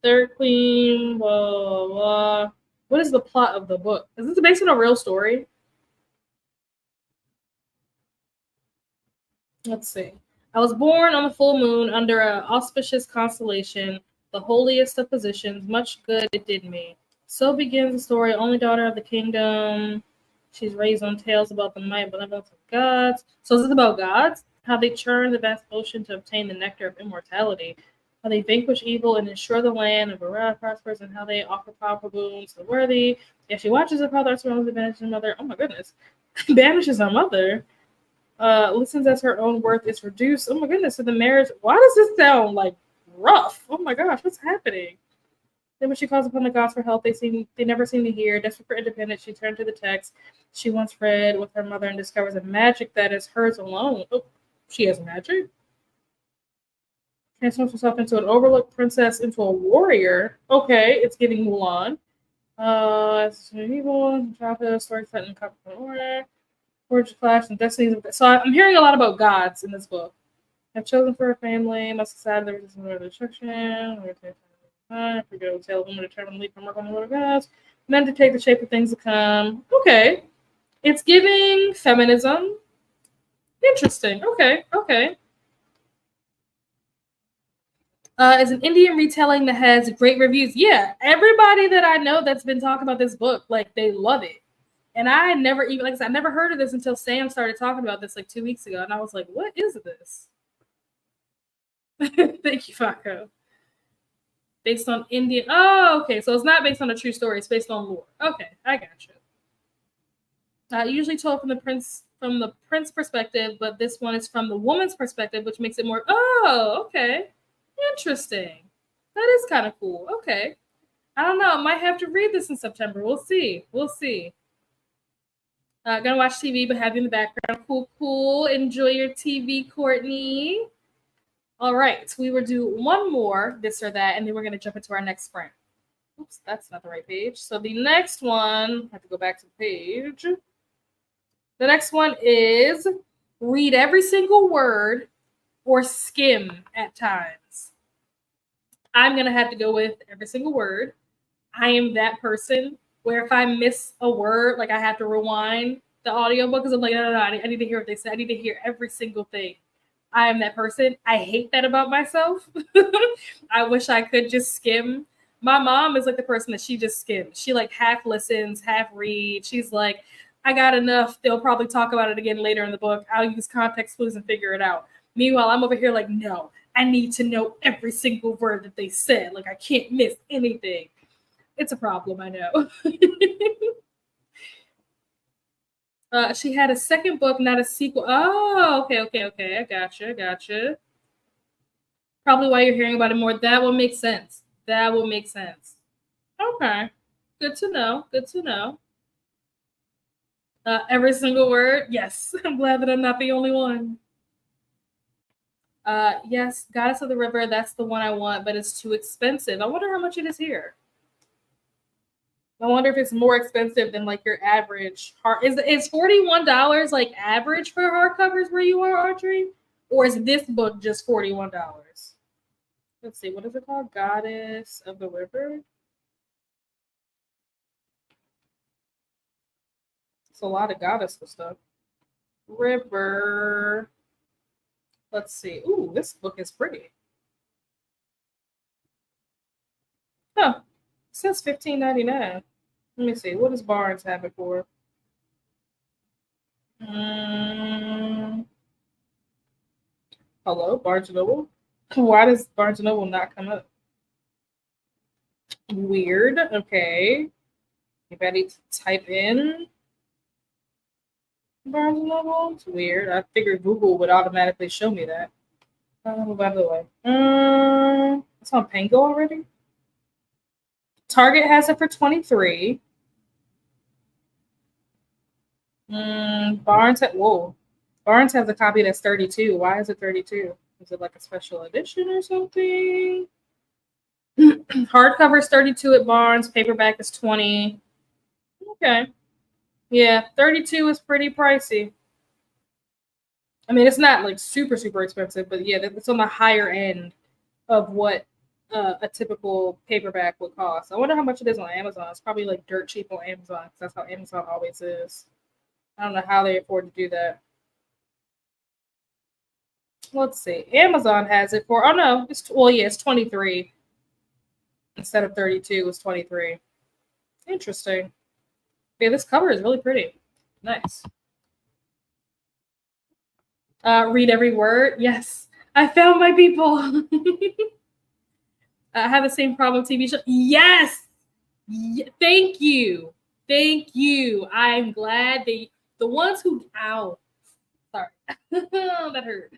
third queen, blah, blah, blah. What is the plot of the book? Is this based on a real story? Let's see. I was born on the full moon under an auspicious constellation, the holiest of positions. Much good it did me. So begins the story. Only daughter of the kingdom. She's raised on tales about the might and benevolence of gods. So is this about gods? How they churn the vast ocean to obtain the nectar of immortality. How they vanquish evil and ensure the land of Barad prospers, and how they offer powerful boons to the worthy. If she watches her father surrounds the banishes her mother. Oh my goodness. Banishes her mother. Listens as her own worth is reduced. Oh my goodness. So the marriage, why does this sound like rough? Oh my gosh, what's happening? Then when she calls upon the gods for help, they never seem to hear. Desperate for independence, she turned to the text she once read with her mother and discovers a magic that is hers alone. Oh, she has magic? Transforms herself into an overlooked princess into a warrior. Okay, it's giving Mulan. It's evil, childhood, story set in Cup of Order, Forge Clash, and Destinies. So I'm hearing a lot about gods in this book. I've chosen for a family, must decide there is no destruction. Forget tale of women determined to leap from work on the little gods, meant to take the shape of things to come. Okay. It's giving feminism. Interesting. Okay. Is an Indian retelling that has great reviews. Yeah, everybody that I know that's been talking about this book, like they love it. And I never even, like I said, I never heard of this until Sam started talking about this like 2 weeks ago. And I was like, what is this? Thank you, Faco. Based on Indian. Oh, okay. So it's not based on a true story. It's based on lore. Okay, I got you. Usually told from the prince perspective, but this one is from the woman's perspective, which makes it more. Oh, okay, interesting. That is kind of cool. Okay, I don't know. I might have to read this in September. We'll see. Gonna watch TV, but have you in the background. Cool. Enjoy your TV, Courtney. All right, we will do one more, this or that, and then we're gonna jump into our next sprint. Oops, that's not the right page. So the next one, I have to go back to the page. The next one is read every single word or skim at times. I'm going to have to go with every single word. I am that person where if I miss a word, like I have to rewind the audiobook because I'm like, no, I need to hear what they said. I need to hear every single thing. I am that person. I hate that about myself. I wish I could just skim. My mom is like the person that she just skims. She like half listens, half reads. She's like, I got enough. They'll probably talk about it again later in the book. I'll use context clues and figure it out. Meanwhile, I'm over here like, no, I need to know every single word that they said. Like, I can't miss anything. It's a problem, I know. She had a second book, not a sequel. Oh, okay. I gotcha. Probably why you're hearing about it more. That will make sense. Okay. Good to know. Every single word. Yes. I'm glad that I'm not the only one. Yes, Goddess of the River. That's the one I want, but it's too expensive. I wonder how much it is here. I wonder if it's more expensive than like your average hard. Is $41 like average for hardcovers where you are, Audrey, or is this book just $41? Let's see, what is it called? Goddess of the River. It's a lot of goddess stuff. River. Let's see. Ooh, this book is pretty. Huh. It says $15.99. Let me see. What does Barnes have it for? Mm, hello, Barnes and Noble. Why does Barnes and Noble not come up? Weird. Okay. You better type in Barnes and Noble. It's weird. I figured Google would automatically show me that. By the way, it's on Pango already. Target has it for 23. Barnes has a copy that's 32. Why is it 32? Is it like a special edition or something? Hardcover is 32 at Barnes. Paperback is 20. Okay. Yeah, 32 is pretty pricey. I mean, it's not like super, super expensive, but yeah, it's on the higher end of what a typical paperback would cost. I wonder how much it is on Amazon. It's probably like dirt cheap on Amazon because that's how Amazon always is. I don't know how they afford to do that. Let's see. Amazon has it for, oh no, it's 23 instead of 32. It's 23. Interesting. Yeah, this cover is really pretty. Nice. Read every word. Yes, I found my people. I have the same problem TV show. Yes. Thank you. Thank you. I'm glad the ones who sorry. That hurt.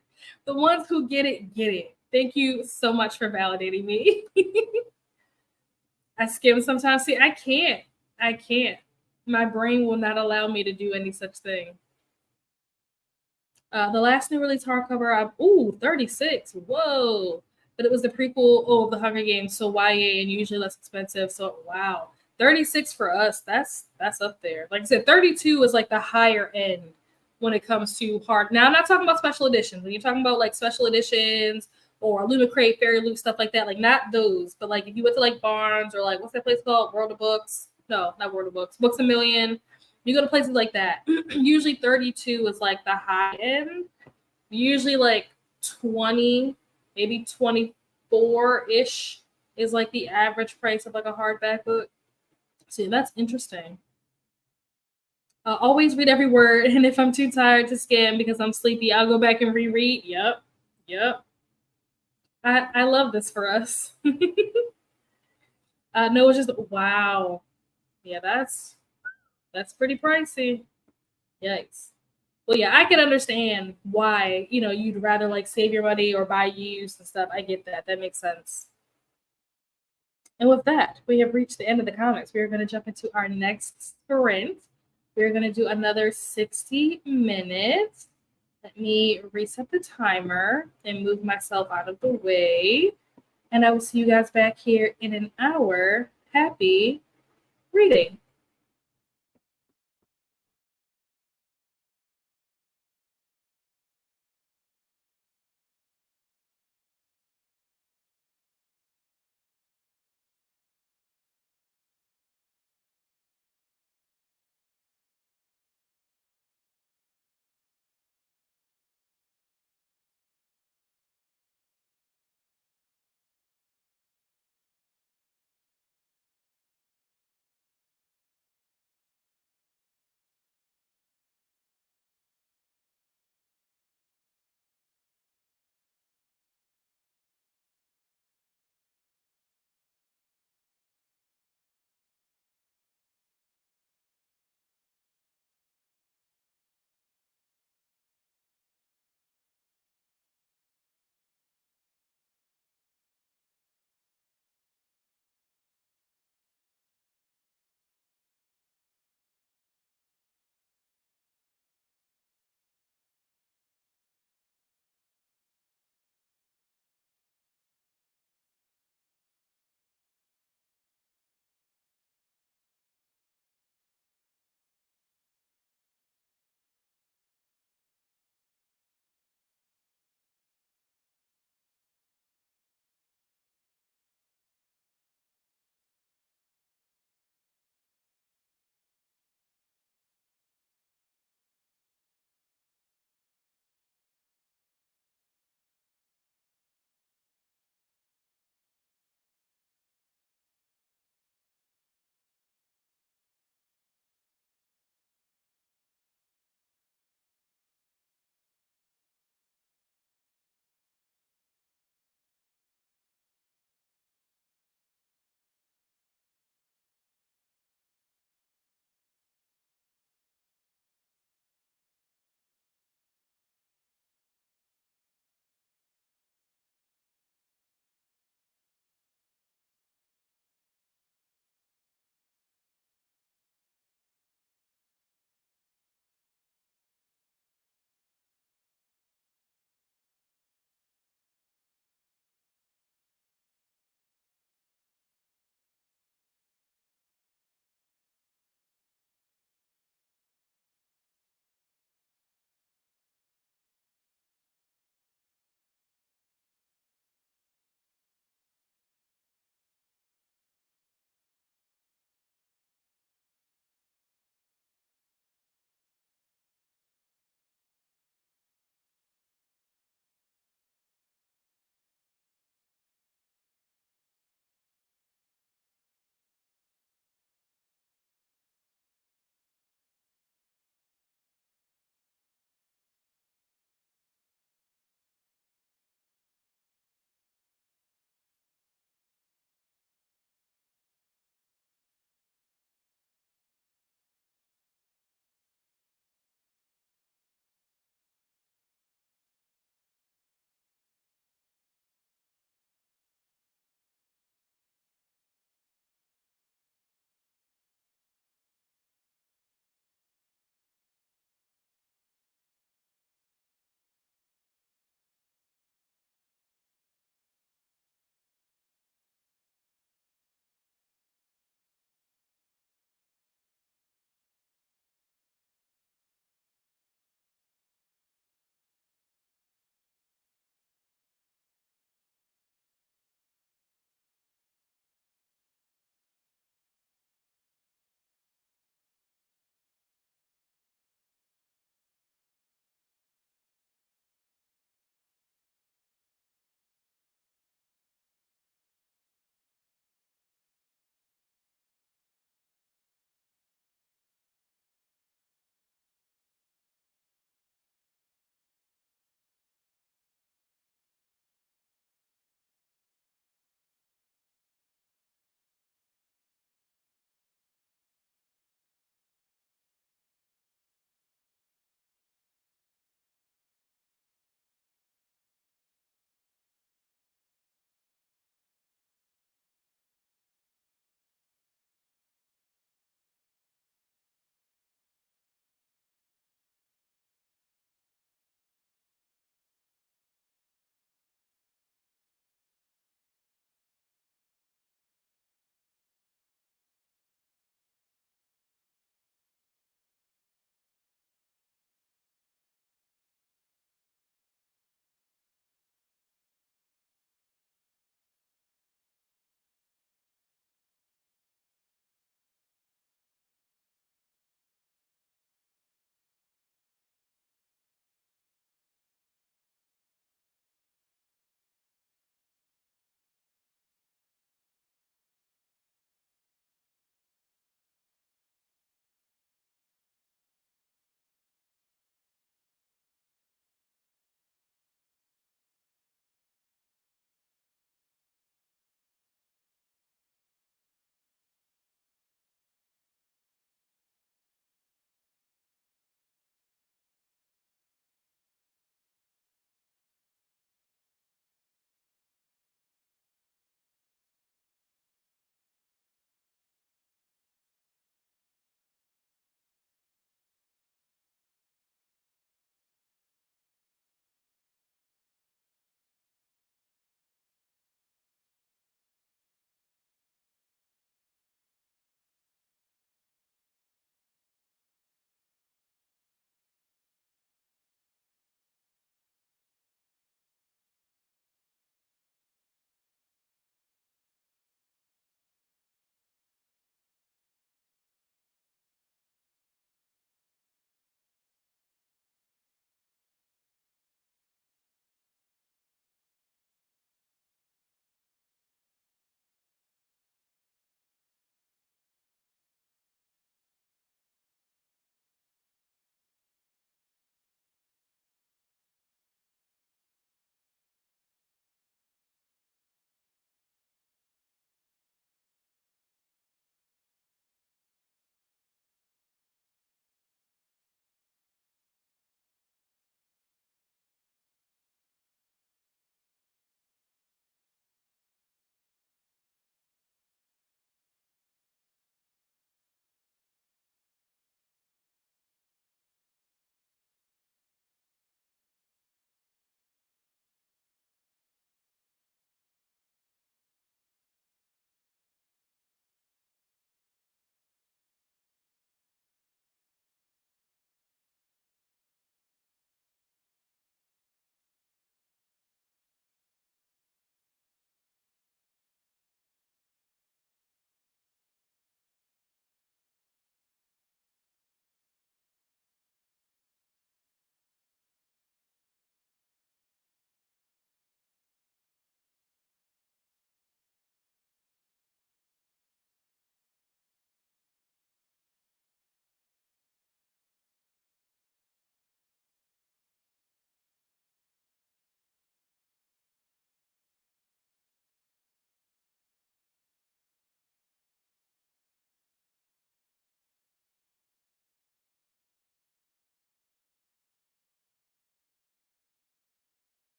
The ones who get it, get it. Thank you so much for validating me. I skim sometimes. See, I can't. I can't. My brain will not allow me to do any such thing. The last new release hardcover, 36. Whoa. But it was the prequel of the Hunger Games, so YA and usually less expensive. So wow. 36 for us, that's up there. Like I said, 32 is like the higher end when it comes to hard. Now I'm not talking about special editions. When you're talking about like special editions or Lumicrate, Fairy Loot, stuff like that, like not those, but like if you went to like Barnes or like what's that place called? World of Books. No, not World of Books. Books a Million. You go to places like that. Usually 32 is like the high end. Usually like 20, maybe 24-ish is like the average price of like a hardback book. See, that's interesting. Always read every word, and if I'm too tired to skim because I'm sleepy, I'll go back and reread. Yep. I love this for us. No, it's just wow. Yeah, that's pretty pricey. Yikes. Well, yeah, I can understand why, you'd rather like save your money or buy used and stuff. I get that. That makes sense. And with that, we have reached the end of the comics. We are going to jump into our next sprint. We're going to do another 60 minutes. Let me reset the timer and move myself out of the way. And I will see you guys back here in an hour. Happy reading.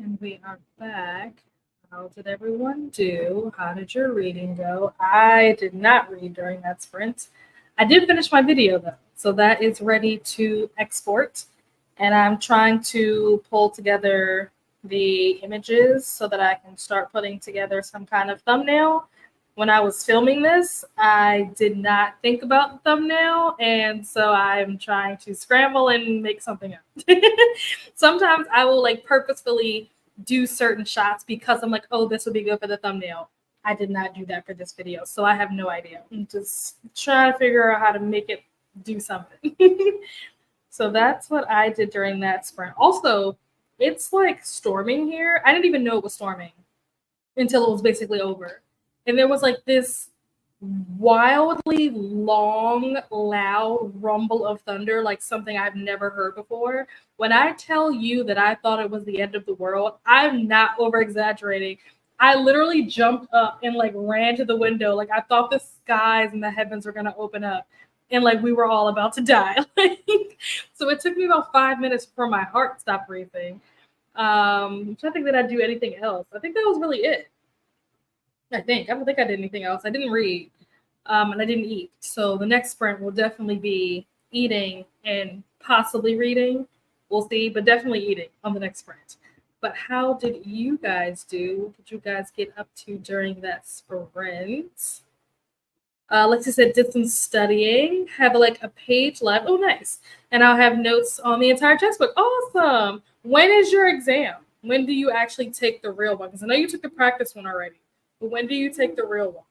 And we are back. How did everyone do? How did your reading go? I did not read during that sprint. I did finish my video though, so that is ready to export. And I'm trying to pull together the images so that I can start putting together some kind of thumbnail. When I was filming this, I did not think about the thumbnail, and so I'm trying to scramble and make something up. Sometimes I will like purposefully do certain shots because I'm like, oh, this would be good for the thumbnail. I did not do that for this video, so I have no idea. I'm just trying to figure out how to make it do something. So that's what I did during that sprint. Also, it's like storming here. I didn't even know it was storming until it was basically over. And there was like this wildly long, loud rumble of thunder, like something I've never heard before. When I tell you that I thought it was the end of the world, I'm not over exaggerating. I literally jumped up and like ran to the window. Like I thought the skies and the heavens were going to open up and like we were all about to die. So it took me about 5 minutes before my heart stopped racing. I'm trying to think that I'd do anything else. I think that was really it. I don't think I did anything else. I didn't read, and I didn't eat. So the next sprint will definitely be eating and possibly reading. We'll see, but definitely eating on the next sprint. But how did you guys do? What did you guys get up to during that sprint? Lexi said, did some studying, have like a page left. Oh, nice. And I'll have notes on the entire textbook. Awesome. When is your exam? When do you actually take the real one? Because I know you took the practice one already. But when do you take the real one?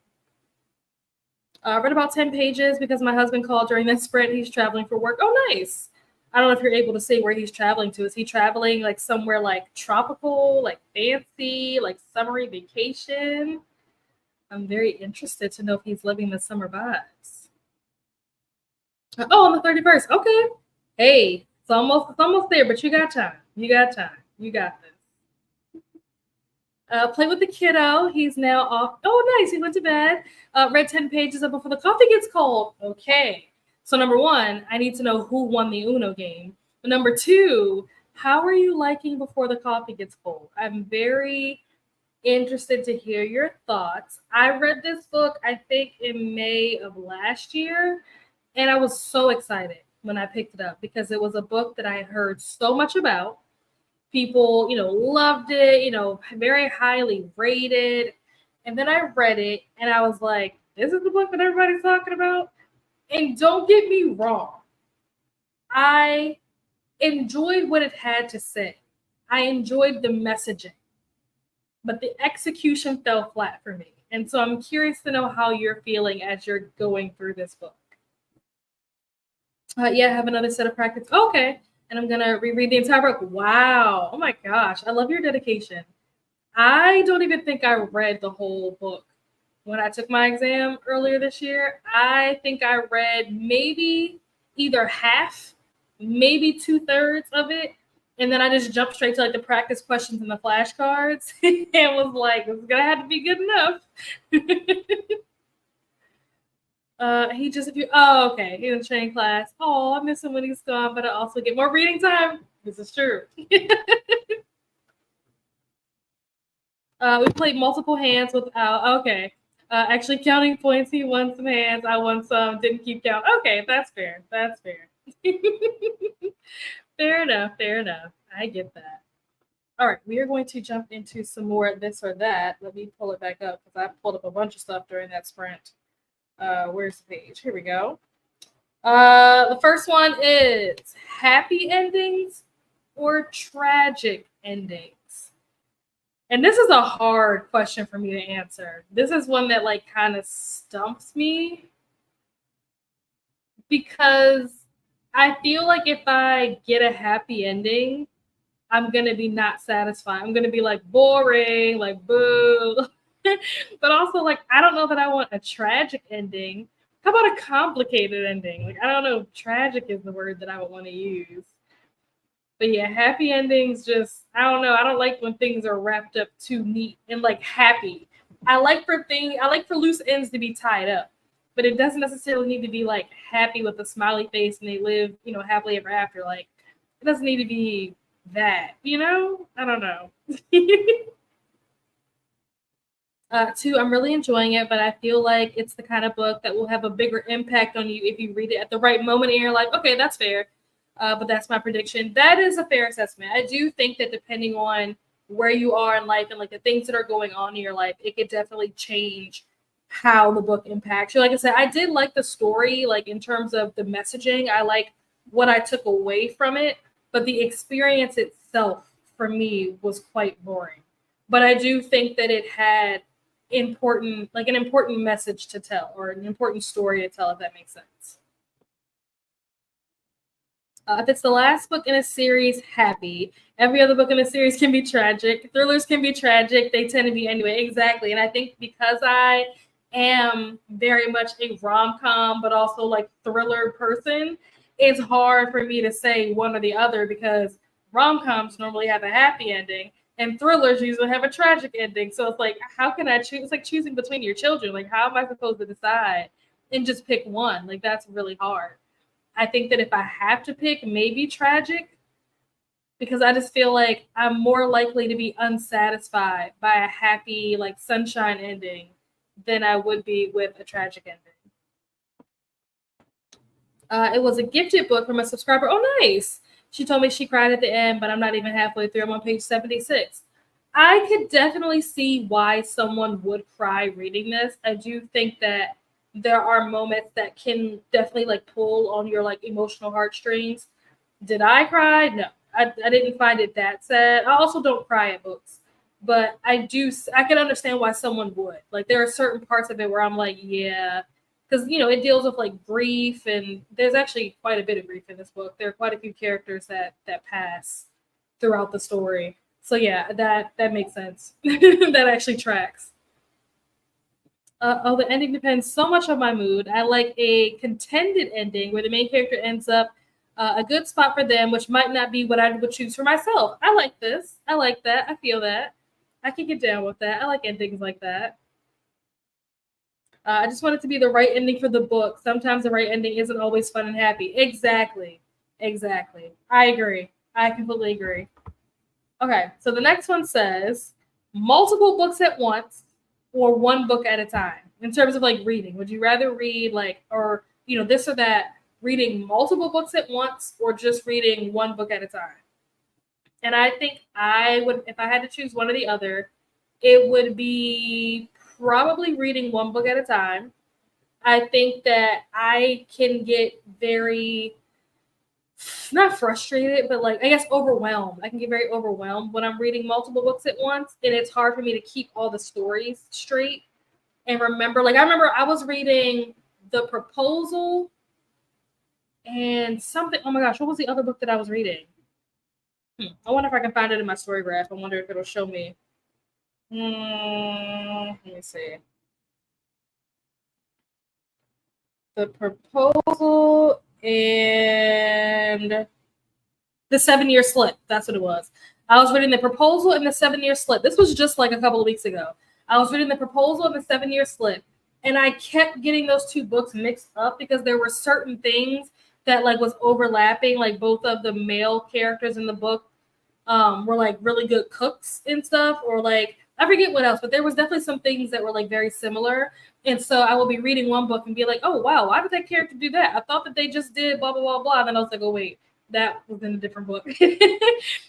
I read about 10 pages because my husband called during that sprint. He's traveling for work. Oh, nice. I don't know if you're able to say where he's traveling to. Is he traveling like somewhere like tropical, like fancy, like summery vacation? I'm very interested to know if he's living the summer vibes. Oh, on the 31st. Okay. Hey, it's almost there, but you got time. You got time. You got this. Play with the kiddo. He's now off. Oh, nice. He went to bed. Read 10 pages up before the coffee gets cold. Okay. So number one, I need to know who won the Uno game. But number two, how are you liking before the coffee gets cold? I'm very interested to hear your thoughts. I read this book, I think, in May of last year, and I was so excited when I picked it up because it was a book that I heard so much about. People, loved it, very highly rated. And then I read it and I was like, this is the book that everybody's talking about. And don't get me wrong, I enjoyed what it had to say. I enjoyed the messaging, but the execution fell flat for me. And so I'm curious to know how you're feeling as you're going through this book. Yeah, I have another set of practice. Okay. And I'm going to reread the entire book. Wow. Oh my gosh. I love your dedication. I don't even think I read the whole book when I took my exam earlier this year. I think I read maybe either half, maybe 2/3 of it. And then I just jumped straight to like the practice questions and the flashcards and was like, it's going to have to be good enough. Okay. He's in training class. Oh, I miss him when he's gone, but I also get more reading time. This is true. We played multiple hands without, okay. Actually counting points, he won some hands. I won some, didn't keep count. Okay, that's fair. That's fair. Fair enough. I get that. All right, we are going to jump into some more this or that. Let me pull it back up because I pulled up a bunch of stuff during that sprint. Where's the page? Here we go. The first one is happy endings or tragic endings. And this is a hard question for me to answer. This is one that like kind of stumps me because I feel like if I get a happy ending, I'm going to be not satisfied. I'm going to be like boring, like boo. But also like, I don't know that I want a tragic ending. How about a complicated ending? Like, I don't know if tragic is the word that I would want to use. But yeah, happy endings just, I don't know. I don't like when things are wrapped up too neat and like happy. I like for loose ends to be tied up, but it doesn't necessarily need to be like happy with a smiley face and they live, happily ever after. Like it doesn't need to be that, I don't know. Two, I'm really enjoying it, but I feel like it's the kind of book that will have a bigger impact on you if you read it at the right moment and you're like, okay, that's fair. But that's my prediction. That is a fair assessment. I do think that depending on where you are in life and like the things that are going on in your life, it could definitely change how the book impacts you. Like I said, I did like the story, like in terms of the messaging. I like what I took away from it, but the experience itself for me was quite boring. But I do think that it had an important message to tell or an important story to tell, if that makes sense. If it's the last book in a series, happy. Every other book in a series can be tragic. Thrillers can be tragic. They tend to be anyway. Exactly. And I think because I am very much a rom-com, but also like thriller person, it's hard for me to say one or the other because rom-coms normally have a happy ending and thrillers usually have a tragic ending. So it's like, how can I choose? It's like choosing between your children. Like, how am I supposed to decide and just pick one? Like, that's really hard. I think that if I have to pick, maybe tragic, because I just feel like I'm more likely to be unsatisfied by a happy, like sunshine ending than I would be with a tragic ending. It was a gifted book from a subscriber. Oh, nice. She told me she cried at the end, but I'm not even halfway through. I'm on page 76. I could definitely see why someone would cry reading this. I do think that there are moments that can definitely like pull on your like emotional heartstrings. Did I cry? No, I didn't find it that sad. I also don't cry at books, but I can understand why someone would. Like there are certain parts of it where I'm like, yeah, because it deals with like grief, and there's actually quite a bit of grief in this book. There are quite a few characters that pass throughout the story. So yeah, that makes sense. That actually tracks. The ending depends so much on my mood. I like a contended ending where the main character ends up a good spot for them, which might not be what I would choose for myself. I like this. I like that. I feel that. I can get down with that. I like endings like that. I just want it to be the right ending for the book. Sometimes the right ending isn't always fun and happy. Exactly. Exactly. I agree. I completely agree. Okay, so the next one says multiple books at once or one book at a time. In terms of like reading, would you rather read like or this or that, reading multiple books at once or just reading one book at a time? And I think I would, if I had to choose one or the other, it would be probably reading one book at a time. I think that I can get very not frustrated, but like I guess overwhelmed. I can get very overwhelmed when I'm reading multiple books at once, and it's hard for me to keep all the stories straight and remember. Like I remember I was reading The Proposal and something. Oh my gosh, what was the other book that I was reading? I wonder if I can find it in my story graph. I wonder if it'll show me. Let me see. The Proposal and The 7-Year Slip. That's what it was. I was reading The Proposal and The 7-Year Slip. This was just like a couple of weeks ago. I was reading The Proposal and The 7-Year Slip, and I kept getting those two books mixed up because there were certain things that like was overlapping. Like both of the male characters in the book were like really good cooks and stuff, or like I forget what else, but there was definitely some things that were like very similar. And so I will be reading one book and be like, oh wow, why did that character do that? I thought that they just did blah blah blah blah. And then I was like, oh wait, that was in a different book.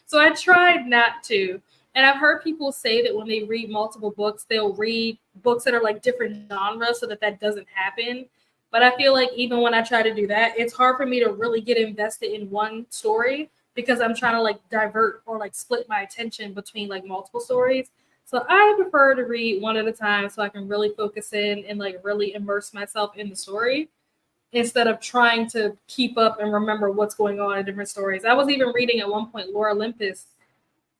So I tried not to. And I've heard people say that when they read multiple books, they'll read books that are like different genres so that doesn't happen. But I feel like even when I try to do that, it's hard for me to really get invested in one story because I'm trying to like divert or like split my attention between like multiple stories. So I prefer to read one at a time so I can really focus in and like really immerse myself in the story instead of trying to keep up and remember what's going on in different stories. I was even reading at one point Laura Olympus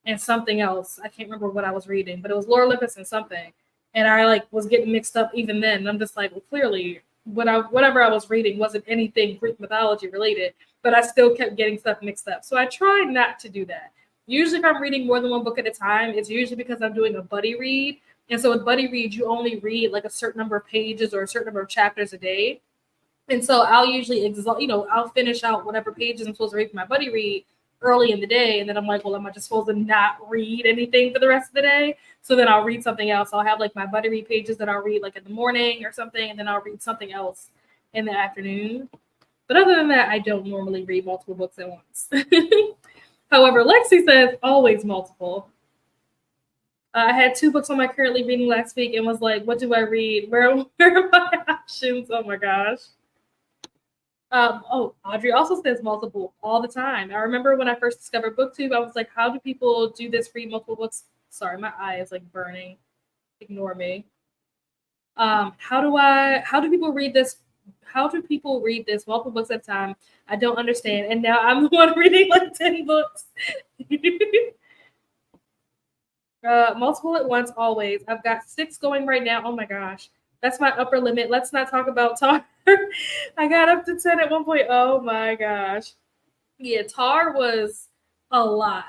and something else. I can't remember what I was reading, but it was Laura Olympus and something. And I like was getting mixed up even then. And I'm just like, well, clearly whatever I was reading wasn't anything Greek mythology related, but I still kept getting stuff mixed up. So I try not to do that. Usually if I'm reading more than one book at a time, it's usually because I'm doing a buddy read. And so with buddy read, you only read like a certain number of pages or a certain number of chapters a day. And so I'll usually I'll finish out whatever pages I'm supposed to read for my buddy read early in the day, and then I'm like, well, am I just supposed to not read anything for the rest of the day? So then I'll read something else. I'll have like my buddy read pages that I'll read like in the morning or something, and then I'll read something else in the afternoon. But other than that, I don't normally read multiple books at once. However, Lexi says always multiple. I had 2 books on my currently reading last week and was like, what do I read? Where are my options? Oh my gosh. Audrey also says multiple all the time. I remember when I first discovered BookTube, I was like, how do people do this, read multiple books? Sorry, my eye is like burning. Ignore me. How do people read this? How do people read this multiple books at a time? I don't understand. And now I'm the one reading like 10 books. Multiple at once, always. I've got 6 going right now. Oh my gosh. That's my upper limit. Let's not talk about Tar. I got up to 10 at one point. Oh my gosh. Yeah, Tar was a lot.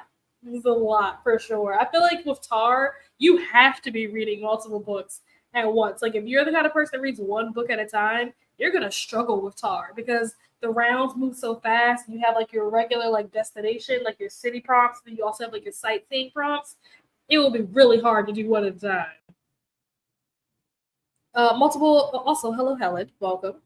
It was a lot for sure. I feel like with Tar, you have to be reading multiple books at once. Like if you're the kind of person that reads one book at a time, you're gonna struggle with Tar because the rounds move so fast. You have like your regular like destination, like your city prompts, and you also have like your sightseeing prompts. It will be really hard to do one at a time. Multiple, also, hello, Helen, welcome.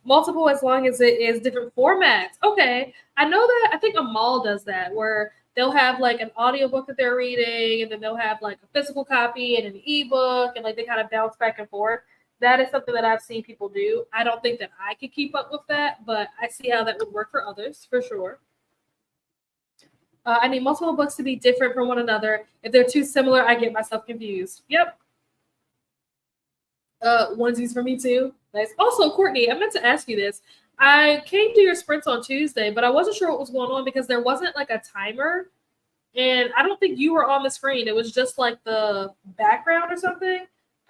Multiple as long as it is different formats. Okay, I know that, I think Amal does that, where they'll have like an audiobook that they're reading, and then they'll have like a physical copy and an ebook, and like they kind of bounce back and forth. That is something that I've seen people do. I don't think that I could keep up with that, but I see how that would work for others, for sure. I need multiple books to be different from one another. If they're too similar, I get myself confused. Yep. Onesies for me too. Nice. Also, Courtney, I meant to ask you this. I came to your sprints on Tuesday, but I wasn't sure what was going on because there wasn't like a timer. And I don't think you were on the screen. It was just like the background or something.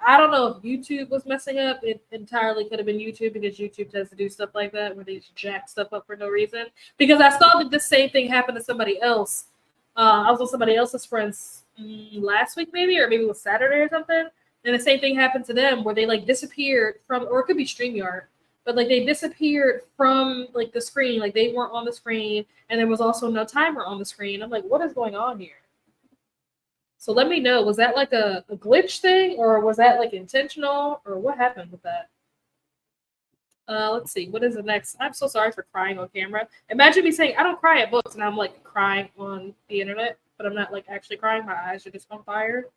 I don't know if YouTube was messing up. It entirely could have been YouTube because YouTube tends to do stuff like that where they just jack stuff up for no reason. Because I saw that the same thing happened to somebody else. I was on somebody else's friends last week maybe, or maybe it was Saturday or something. And the same thing happened to them where they like disappeared from, or it could be StreamYard, but like they disappeared from like the screen, like they weren't on the screen, and there was also no timer on the screen. I'm like, what is going on here? So let me know, was that like a glitch thing, or was that like intentional, or what happened with that? Let's see, what is the next? I'm so sorry for crying on camera. Imagine me saying I don't cry at books, and I'm like crying on the internet, but I'm not like actually crying. My eyes are just on fire.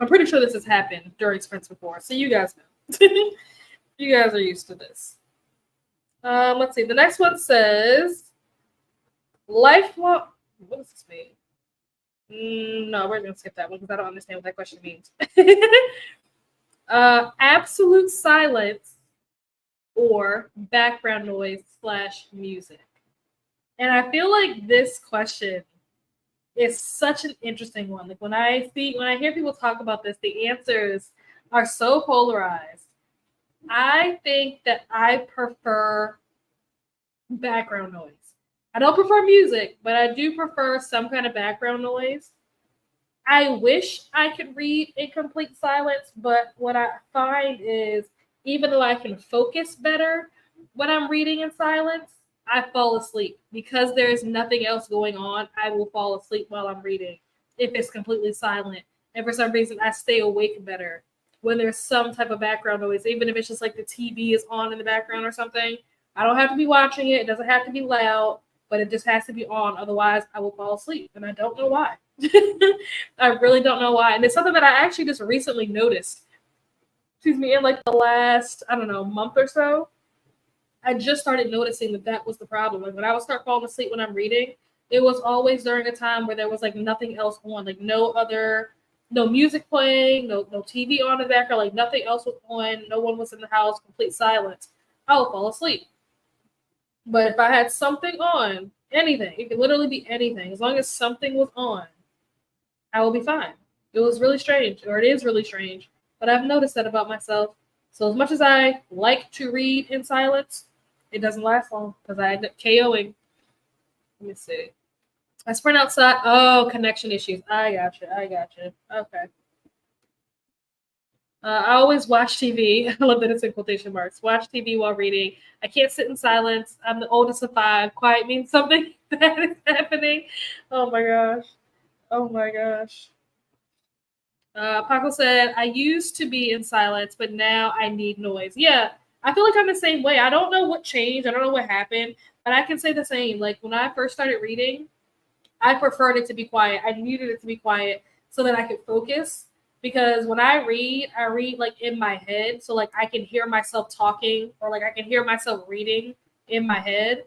I'm pretty sure this has happened during sprints before, so you guys know. You guys are used to this. Let's see. The next one says lifelong. What does this mean? No, we're gonna skip that one because I don't understand what that question means. Absolute silence or background noise / music. And I feel like this question is such an interesting one. Like when I hear people talk about this, the answers are so polarized. I think that I prefer background noise. I don't prefer music, but I do prefer some kind of background noise. I wish I could read in complete silence, but what I find is even though I can focus better when I'm reading in silence, I fall asleep because there's nothing else going on. I will fall asleep while I'm reading if it's completely silent. And for some reason, I stay awake better when there's some type of background noise, even if it's just like the TV is on in the background or something. I don't have to be watching it. It doesn't have to be loud, but it just has to be on. Otherwise, I will fall asleep. And I don't know why. I really don't know why. And it's something that I actually just recently noticed. Excuse me, in like the last, I don't know, month or so. I just started noticing that that was the problem. Like when I would start falling asleep when I'm reading, it was always during a time where there was like nothing else on, like no music playing, no TV on in the background, like nothing else was on, no one was in the house, complete silence. I would fall asleep. But if I had something on, anything, it could literally be anything, as long as something was on, I will be fine. It was really strange, or it is really strange, but I've noticed that about myself. So as much as I like to read in silence, it doesn't last long because I end up KOing. Let me see. I sprint outside. Oh, connection issues. I gotcha. Okay. I always watch TV. I love that it's in quotation marks. Watch TV while reading. I can't sit in silence. I'm the oldest of five. Quiet means something that is happening. Oh my gosh. Oh my gosh. Paco said, I used to be in silence, but now I need noise. Yeah, I feel like I'm the same way. I don't know what changed. I don't know what happened, but I can say the same. Like when I first started reading, I preferred it to be quiet. I needed it to be quiet so that I could focus. Because when I read like in my head. So like I can hear myself talking or like I can hear myself reading in my head.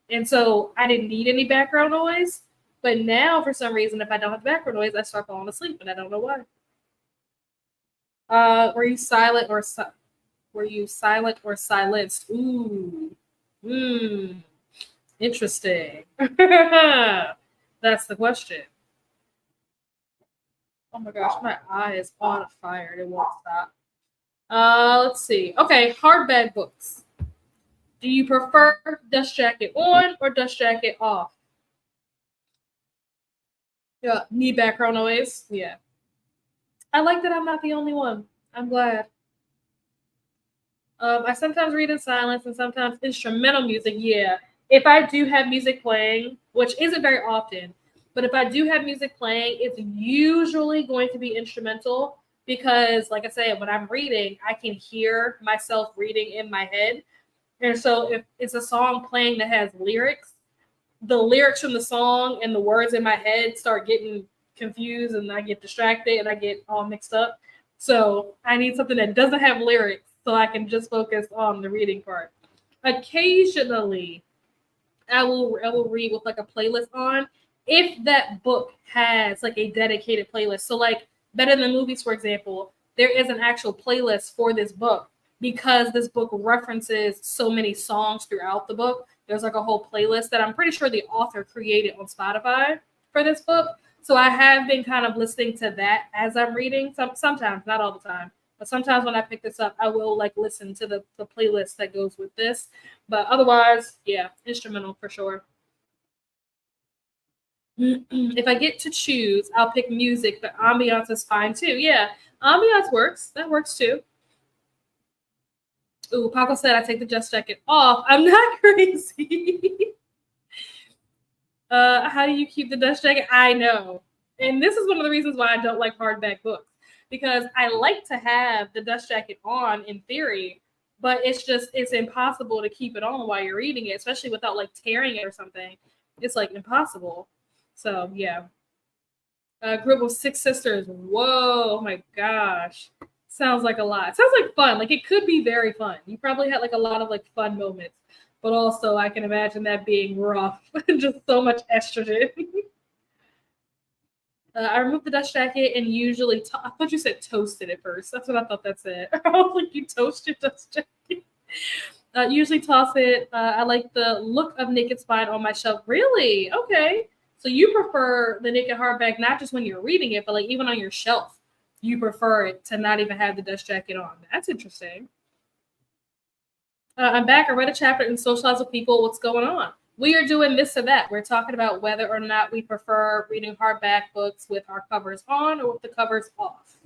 And so I didn't need any background noise. But now for some reason, if I don't have background noise, I start falling asleep and I don't know why. Were you silent or were you silent or silenced? Ooh. Hmm. Interesting. That's the question. Oh my gosh, my eye is on fire. It won't stop. Let's see. Okay, hardback books. Do you prefer dust jacket on or dust jacket off? Yeah, need background noise. Yeah, I like that I'm not the only one. I'm glad. I sometimes read in silence and sometimes instrumental music. Yeah, if I do have music playing, which isn't very often, but if I do have music playing, it's usually going to be instrumental because, like I said, when I'm reading, I can hear myself reading in my head. And so if it's a song playing that has lyrics, the lyrics from the song and the words in my head start getting confused and I get distracted and I get all mixed up. So I need something that doesn't have lyrics so I can just focus on the reading part. Occasionally, I will read with like a playlist on if that book has like a dedicated playlist. So like Better Than Movies, for example, there is an actual playlist for this book because this book references so many songs throughout the book. There's like a whole playlist that I'm pretty sure the author created on Spotify for this book. So I have been kind of listening to that as I'm reading. Sometimes, not all the time, but sometimes when I pick this up, I will like listen to the playlist that goes with this. But otherwise, yeah, instrumental for sure. If I get to choose, I'll pick music, but ambiance is fine too. Yeah, ambiance works. That works too. Ooh, Paco said I take the dust jacket off. I'm not crazy. How do you keep the dust jacket? I know. And this is one of the reasons why I don't like hardback books because I like to have the dust jacket on in theory, but it's impossible to keep it on while you're reading it, especially without like tearing it or something. It's like impossible. So yeah, a group of six sisters. Whoa, oh my gosh, sounds like a lot. Sounds like fun. Like it could be very fun. You probably had like a lot of like fun moments, but also I can imagine that being rough. Just so much estrogen. I removed the dust jacket and usually I thought you said toasted at first. That's what I thought that said. I was like, you toast your dust jacket. Usually toss it. I like the look of Naked Spine on my shelf. Really? Okay. So you prefer the naked hardback not just when you're reading it, but like even on your shelf, you prefer it to not even have the dust jacket on. That's interesting. I'm back. I read a chapter in Socialize with People. What's going on? We are doing this or that. We're talking about whether or not we prefer reading hardback books with our covers on or with the covers off.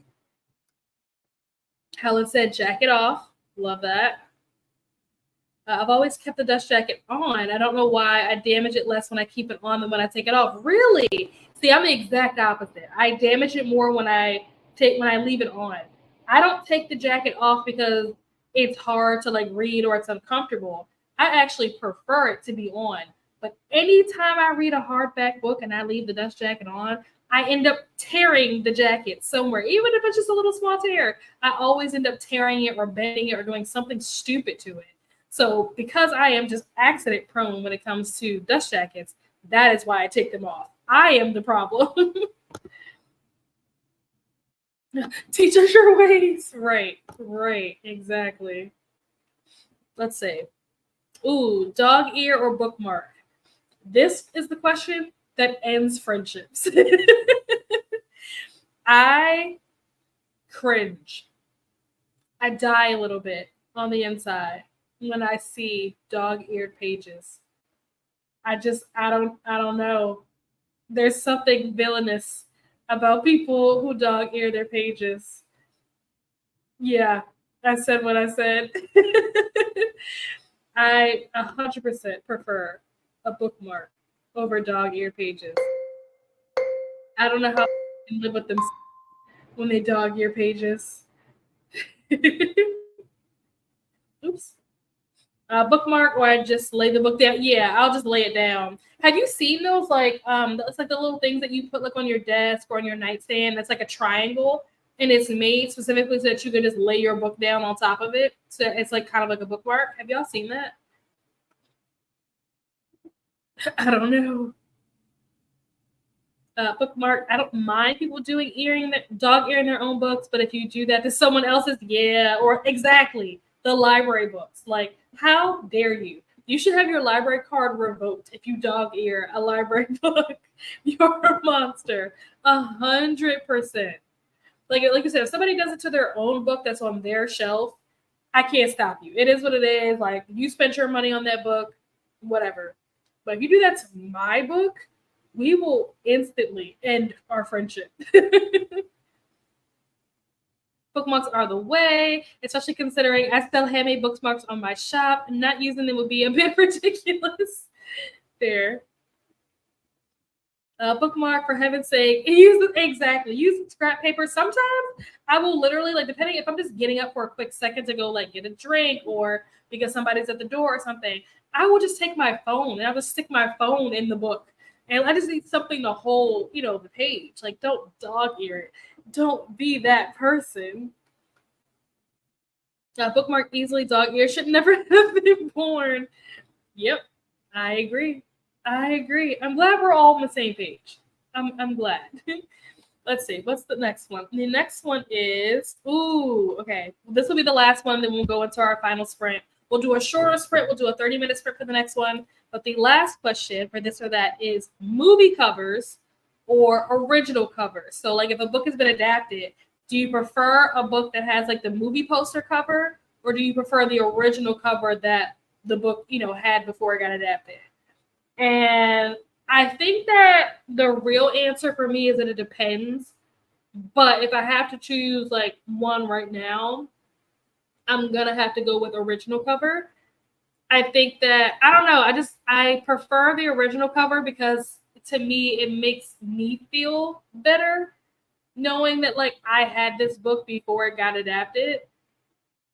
Helen said, jacket off. Love that. I've always kept the dust jacket on. I don't know why I damage it less when I keep it on than when I take it off. Really? See, I'm the exact opposite. I damage it more when I leave it on. I don't take the jacket off because it's hard to like read or it's uncomfortable. I actually prefer it to be on. But anytime I read a hardback book and I leave the dust jacket on, I end up tearing the jacket somewhere, even if it's just a little small tear. I always end up tearing it or bending it or doing something stupid to it. So because I am just accident prone when it comes to dust jackets, that is why I take them off. I am the problem. Teach us your ways. Right, right, exactly. Let's see. Ooh, dog ear or bookmark? This is the question that ends friendships. I cringe. I die a little bit on the inside when I see dog-eared pages. I don't know. There's something villainous about people who dog ear their pages. Yeah, I said what I said. I 100% prefer a bookmark over dog ear pages. I don't know how I can live with them when they dog ear pages. Oops. Bookmark or I just lay the book down. Yeah, I'll just lay it down. Have you seen those it's like the little things that you put like on your desk or on your nightstand that's like a triangle and it's made specifically so that you can just lay your book down on top of it. So it's like kind of like a bookmark. Have y'all seen that? I don't know. Bookmark. I don't mind people doing dog earing their own books, but if you do that to someone else's, yeah, or exactly the library books. Like, how dare you? You should have your library card revoked if you dog ear a library book. You're a monster, 100%. Like you said, if somebody does it to their own book that's on their shelf, I can't stop you. It is what it is. Like you spent your money on that book, whatever. But if you do that to my book, we will instantly end our friendship. Bookmarks are the way, especially considering I still have my bookmarks on my shop. Not using them would be a bit ridiculous. There. Bookmark, for heaven's sake, use scrap paper. Sometimes I will literally, like, depending if I'm just getting up for a quick second to go like get a drink or because somebody's at the door or something, I will just take my phone and I'll just stick my phone in the book. And I just need something to hold, the page. Like, don't dog ear it. Don't be that person. Bookmark easily, dog ear should never have been born. Yep, I agree. I agree. I'm glad we're all on the same page. I'm glad. Let's see. What's the next one? The next one is okay. This will be the last one. Then we'll go into our final sprint. We'll do a shorter sprint. We'll do a 30-minute sprint for the next one. But the last question for this or that is movie covers or original covers. So, like, if a book has been adapted, do you prefer a book that has like the movie poster cover, or do you prefer the original cover that the book, had before it got adapted? And I think that the real answer for me is that it depends. But if I have to choose like one right now, I'm going to have to go with original cover. I think that, I don't know, I prefer the original cover because to me, it makes me feel better knowing that like I had this book before it got adapted.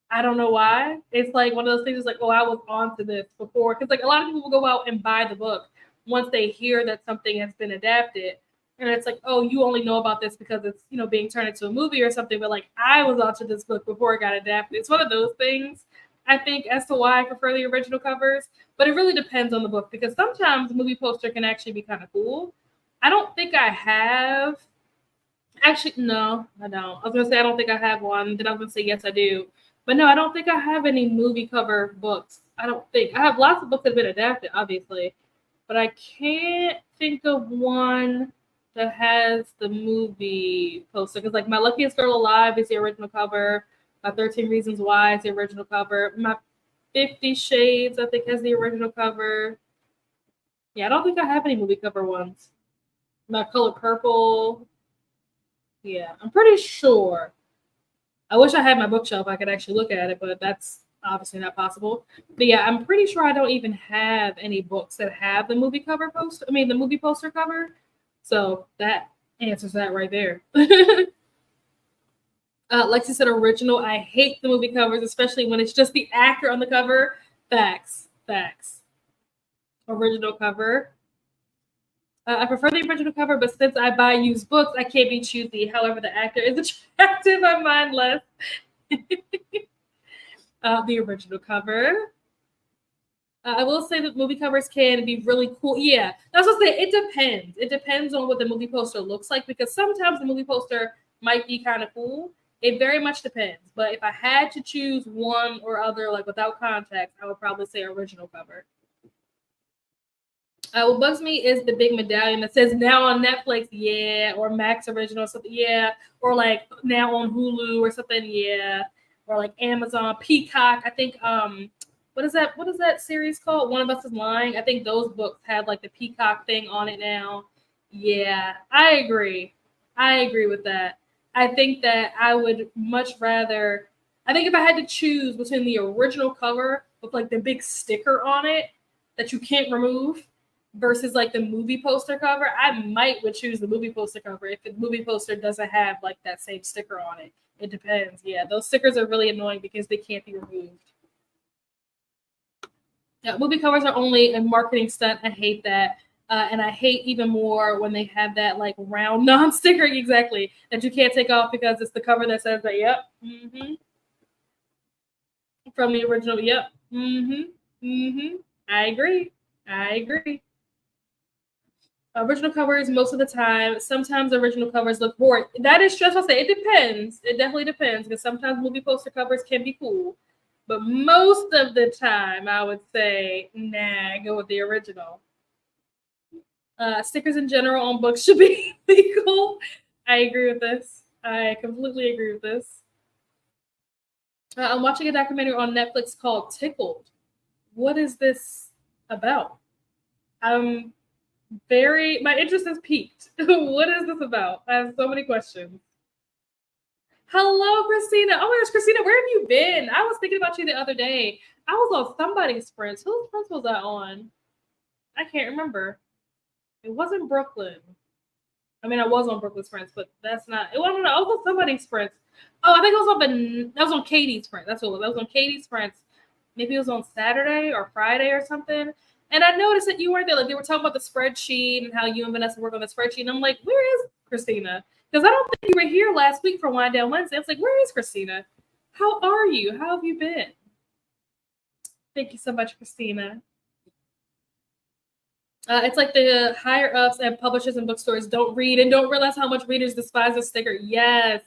I don't know why. It's like one of those things. It's like, oh, I was onto this before. Because like a lot of people will go out and buy the book once they hear that something has been adapted, and it's like, oh, you only know about this because it's being turned into a movie or something. But like I was onto this book before it got adapted. It's one of those things. I think as to why I prefer the original covers, but it really depends on the book because sometimes the movie poster can actually be kind of cool. I don't think I have. Actually, no, I don't. I was gonna say I don't think I have one. Then I was gonna say yes, I do. But no, I don't think I have any movie cover books. I don't think. I have lots of books that have been adapted, obviously, but I can't think of one that has the movie poster. Because like My Luckiest Girl Alive is the original cover. My 13 Reasons Why is the original cover. My 50 Shades, I think, has the original cover. Yeah, I don't think I have any movie cover ones. My Color Purple. Yeah, I'm pretty sure. I wish I had my bookshelf. I could actually look at it, but that's obviously not possible. But yeah, I'm pretty sure I don't even have any books that have the movie cover poster. I mean, the movie poster cover. So that answers that right there. Lexi said original. I hate the movie covers, especially when it's just the actor on the cover. Facts. Original cover. I prefer the original cover, but since I buy used books, I can't be choosy. However, the actor is attractive. I mind less. The original cover. I will say that movie covers can be really cool. Yeah, that's what I say. It depends. It depends on what the movie poster looks like because sometimes the movie poster might be kind of cool. It very much depends. But if I had to choose one or other, like without context, I would probably say original cover. What bugs me is the big medallion that says now on Netflix, yeah, or Max Original or something, yeah, or like now on Hulu or something, yeah, or like Amazon, Peacock. I think what is that series called? One of Us is Lying. I think those books have like the Peacock thing on it now. Yeah, I agree. I agree with that. I think that I would much rather I think if I had to choose between the original cover with like the big sticker on it that you can't remove versus like the movie poster cover, I would choose the movie poster cover if the movie poster doesn't have like that same sticker on it. It depends. Yeah, those stickers are really annoying because they can't be removed. Yeah, movie covers are only a marketing stunt. I hate that. And I hate even more when they have that like round non-sticker exactly that you can't take off because it's the cover that says that, yep, from the original, yep, I agree. I agree. Original covers most of the time. Sometimes original covers look boring. That is just, I'll say, it depends. It definitely depends because sometimes movie poster covers can be cool. But most of the time, I would say, nah, go with the original. Stickers in general on books should be legal. I agree with this. I completely agree with this. I'm watching a documentary on Netflix called Tickled. What is this about? I'm my interest has peaked. What is this about? I have so many questions. Hello, Christina. Oh my gosh, Christina, where have you been? I was thinking about you the other day. I was on somebody's sprints. Whose sprints was I on? I can't remember. It wasn't Brooklyn. I mean, I was on Brooklyn sprints, but that's not. It wasn't. I was on somebody's sprints. Oh, I think it was on that was on Katie's sprint. That's what it was. That was on Katie's sprints. Maybe it was on Saturday or Friday or something. And I noticed that you weren't there. Like they were talking about the spreadsheet and how you and Vanessa work on the spreadsheet. And I'm like, where is Christina? Because I don't think you were here last week for Wind Down Wednesday. I was like, where is Christina? How are you? How have you been? Thank you so much, Christina. It's like the higher ups and publishers and bookstores don't read and don't realize how much readers despise a sticker. Yes,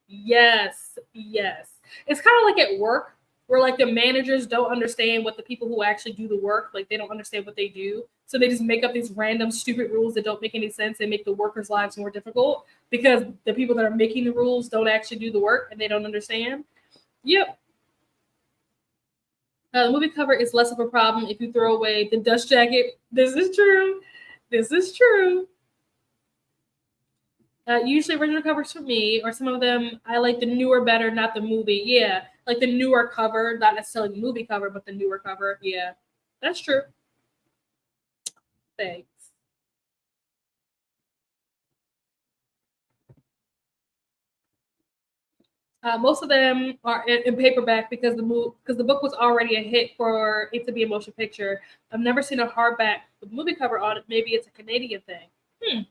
yes, yes. It's kind of like at work where like the managers don't understand what the people who actually do the work, like they don't understand what they do. So they just make up these random stupid rules that don't make any sense and make the workers' lives more difficult because the people that are making the rules don't actually do the work and they don't understand. Yep. The movie cover is less of a problem if you throw away the dust jacket. This is true. This is true. Usually original covers for me, or some of them, I like the newer better, not the movie. Yeah, like the newer cover, not necessarily the movie cover, but the newer cover. Yeah, that's true. Thanks. Most of them are in paperback because the book was already a hit for it to be a motion picture. I've never seen a hardback with movie cover on it. Maybe it's a Canadian thing.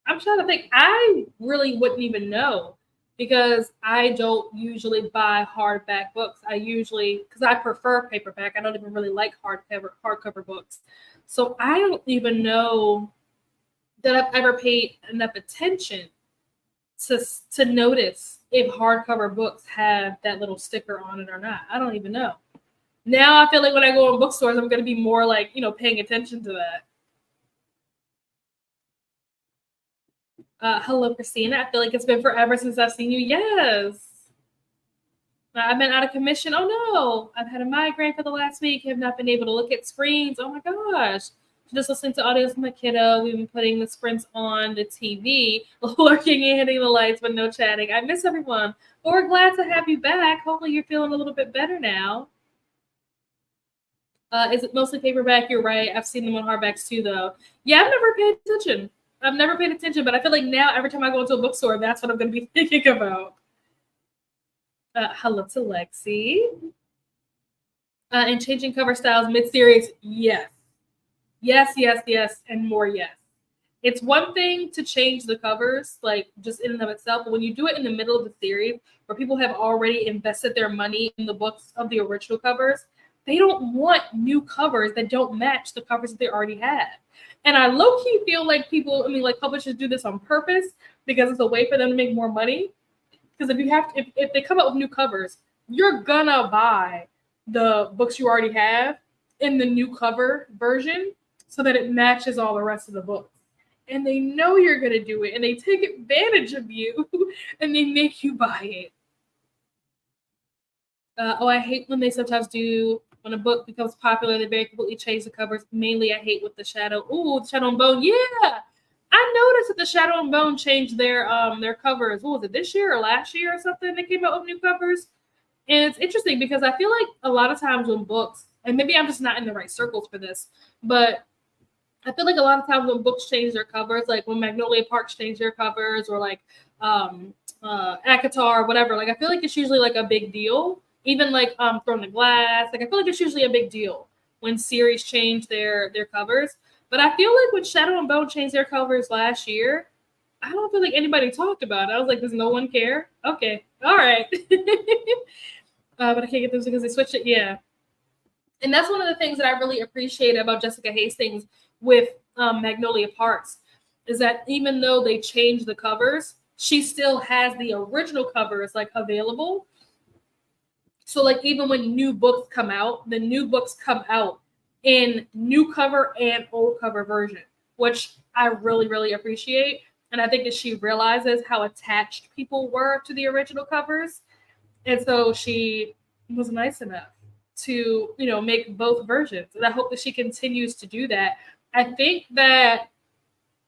I'm trying to think. I really wouldn't even know because I don't usually buy hardback books. I usually because I prefer paperback. I don't even really like hardcover books. So I don't even know that I've ever paid enough attention to notice if hardcover books have that little sticker on it or not. I don't even know. Now I feel like when I go in bookstores, I'm going to be more like paying attention to that. Hello, Christina. I feel like it's been forever since I've seen you. Yes. I've been out of commission. Oh no. I've had a migraine for the last week. Have not been able to look at screens. Oh my gosh. Just listening to audios with my kiddo. We've been putting the sprints on the TV, lurking and hitting the lights, but no chatting. I miss everyone. But we're glad to have you back. Hopefully you're feeling a little bit better now. Is it mostly paperback? You're right. I've seen them on hardbacks too, though. Yeah, I've never paid attention. I've never paid attention, but I feel like now every time I go into a bookstore, that's what I'm going to be thinking about. Hello to Lexi. And changing cover styles mid-series, yes. Yes, yes, yes, and more yes. It's one thing to change the covers, like just in and of itself, but when you do it in the middle of the series where people have already invested their money in the books of the original covers, they don't want new covers that don't match the covers that they already have. And I low-key feel like like publishers do this on purpose because it's a way for them to make more money. Because if they come out with new covers, you're gonna buy the books you already have in the new cover version so that it matches all the rest of the books. And they know you're gonna do it, and they take advantage of you, and they make you buy it. I hate when they sometimes do when a book becomes popular, they very completely change the covers. Mainly, I hate with the shadow. Ooh, the shadow and bone. Yeah, I noticed that the Shadow and Bone changed their covers. What was it, this year or last year or something? They came out with new covers. And it's interesting because I feel like a lot of times when books, and maybe I'm just not in the right circles for this, but I feel like a lot of times when books change their covers, like when Magnolia Parks changed their covers, or like um Akatar or whatever, like I feel like it's usually like a big deal. Even like Throne the Glass, like I feel like it's usually a big deal when series change their covers. But I feel like when Shadow and Bone changed their covers last year, I don't feel like anybody talked about it. I was like, does no one care? Okay, all right. But I can't get those because they switched it. Yeah, and that's one of the things that I really appreciate about Jessica Hastings with Magnolia Parks is that even though they changed the covers, she still has the original covers like available. So like even when new books come out, the new books come out in new cover and old cover version, which I really appreciate. And I think that she realizes how attached people were to the original covers, and so she was nice enough to, make both versions. And I hope that she continues to do that. I think that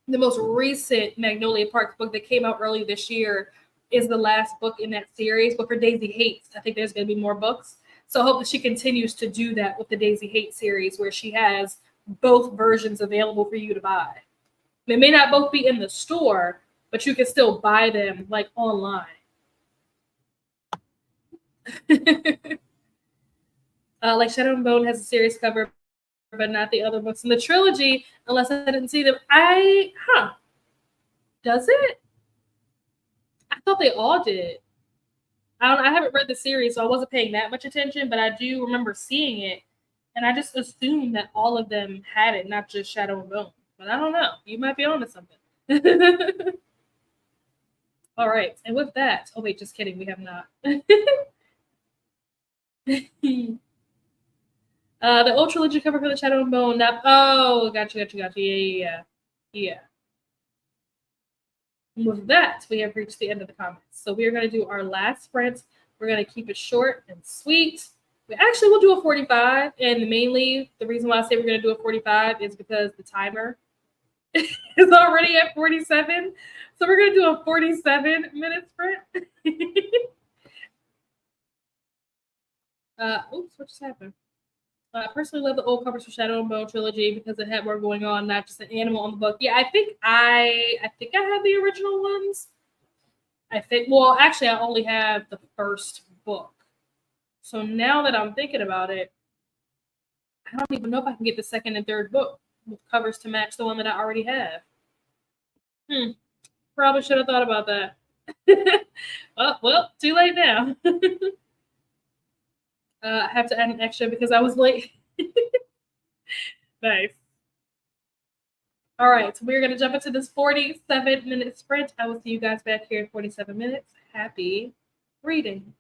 the most recent Magnolia Parks book that came out early this year is the last book in that series. But for Daisy Hates, I think there's going to be more books. So I hope that she continues to do that with the Daisy Hate series, where she has both versions available for you to buy. They may not both be in the store, but you can still buy them like online. Like Shadow and Bone has a series cover, but not the other books in the trilogy, unless I didn't see them. Does it? I thought they all did. I haven't read the series, so I wasn't paying that much attention, but I do remember seeing it, and I just assumed that all of them had it, not just Shadow and Bone. But I don't know. You might be onto something. All right, and with that, oh wait, just kidding, we have not. The old trilogy cover for the Shadow and Bone. Oh, gotcha. Yeah. And with that, we have reached the end of the comments. So we are going to do our last sprint. We're going to keep it short and sweet. We'll do a 45. And mainly, the reason why I say we're going to do a 45 is because the timer is already at 47. So we're going to do a 47-minute sprint. Oops, what just happened? I personally love the old covers for Shadow and Bone trilogy because it had more going on, not just an animal on the book. Yeah, I think I have the original ones. I think, well, actually, I only have the first book. So now that I'm thinking about it, I don't even know if I can get the second and third book with covers to match the one that I already have. Probably should have thought about that. well, too late now. I have to add an extra because I was late. Nice. All right, so we're going to jump into this 47-minute sprint. I will see you guys back here in 47 minutes. Happy reading.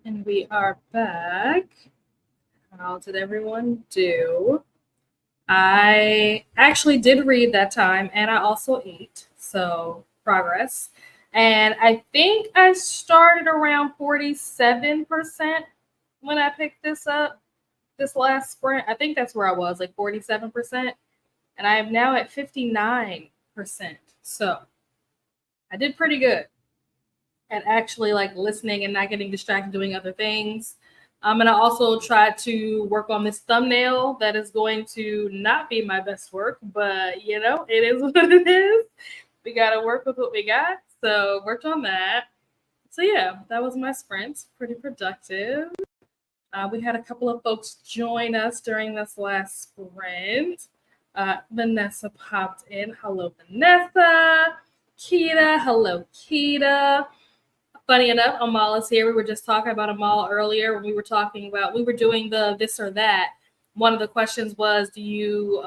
And we are back. How did everyone do? I actually did read that time and I also ate. So, progress. And I think I started around 47% when I picked this up this last sprint. I think that's where I was, like 47%. And I am now at 59%. So, I did pretty good at actually like listening and not getting distracted doing other things. And I also tried to work on this thumbnail that is going to not be my best work, but you know, it is what it is. We got to work with what we got. So worked on that. So yeah, that was my sprint. Pretty productive. We had a couple of folks join us during this last sprint. Vanessa popped in. Hello, Vanessa. Kita. Hello, Kita. Funny enough, Amal is here. We were just talking about Amal earlier when we were doing the this or that. One of the questions was, do you,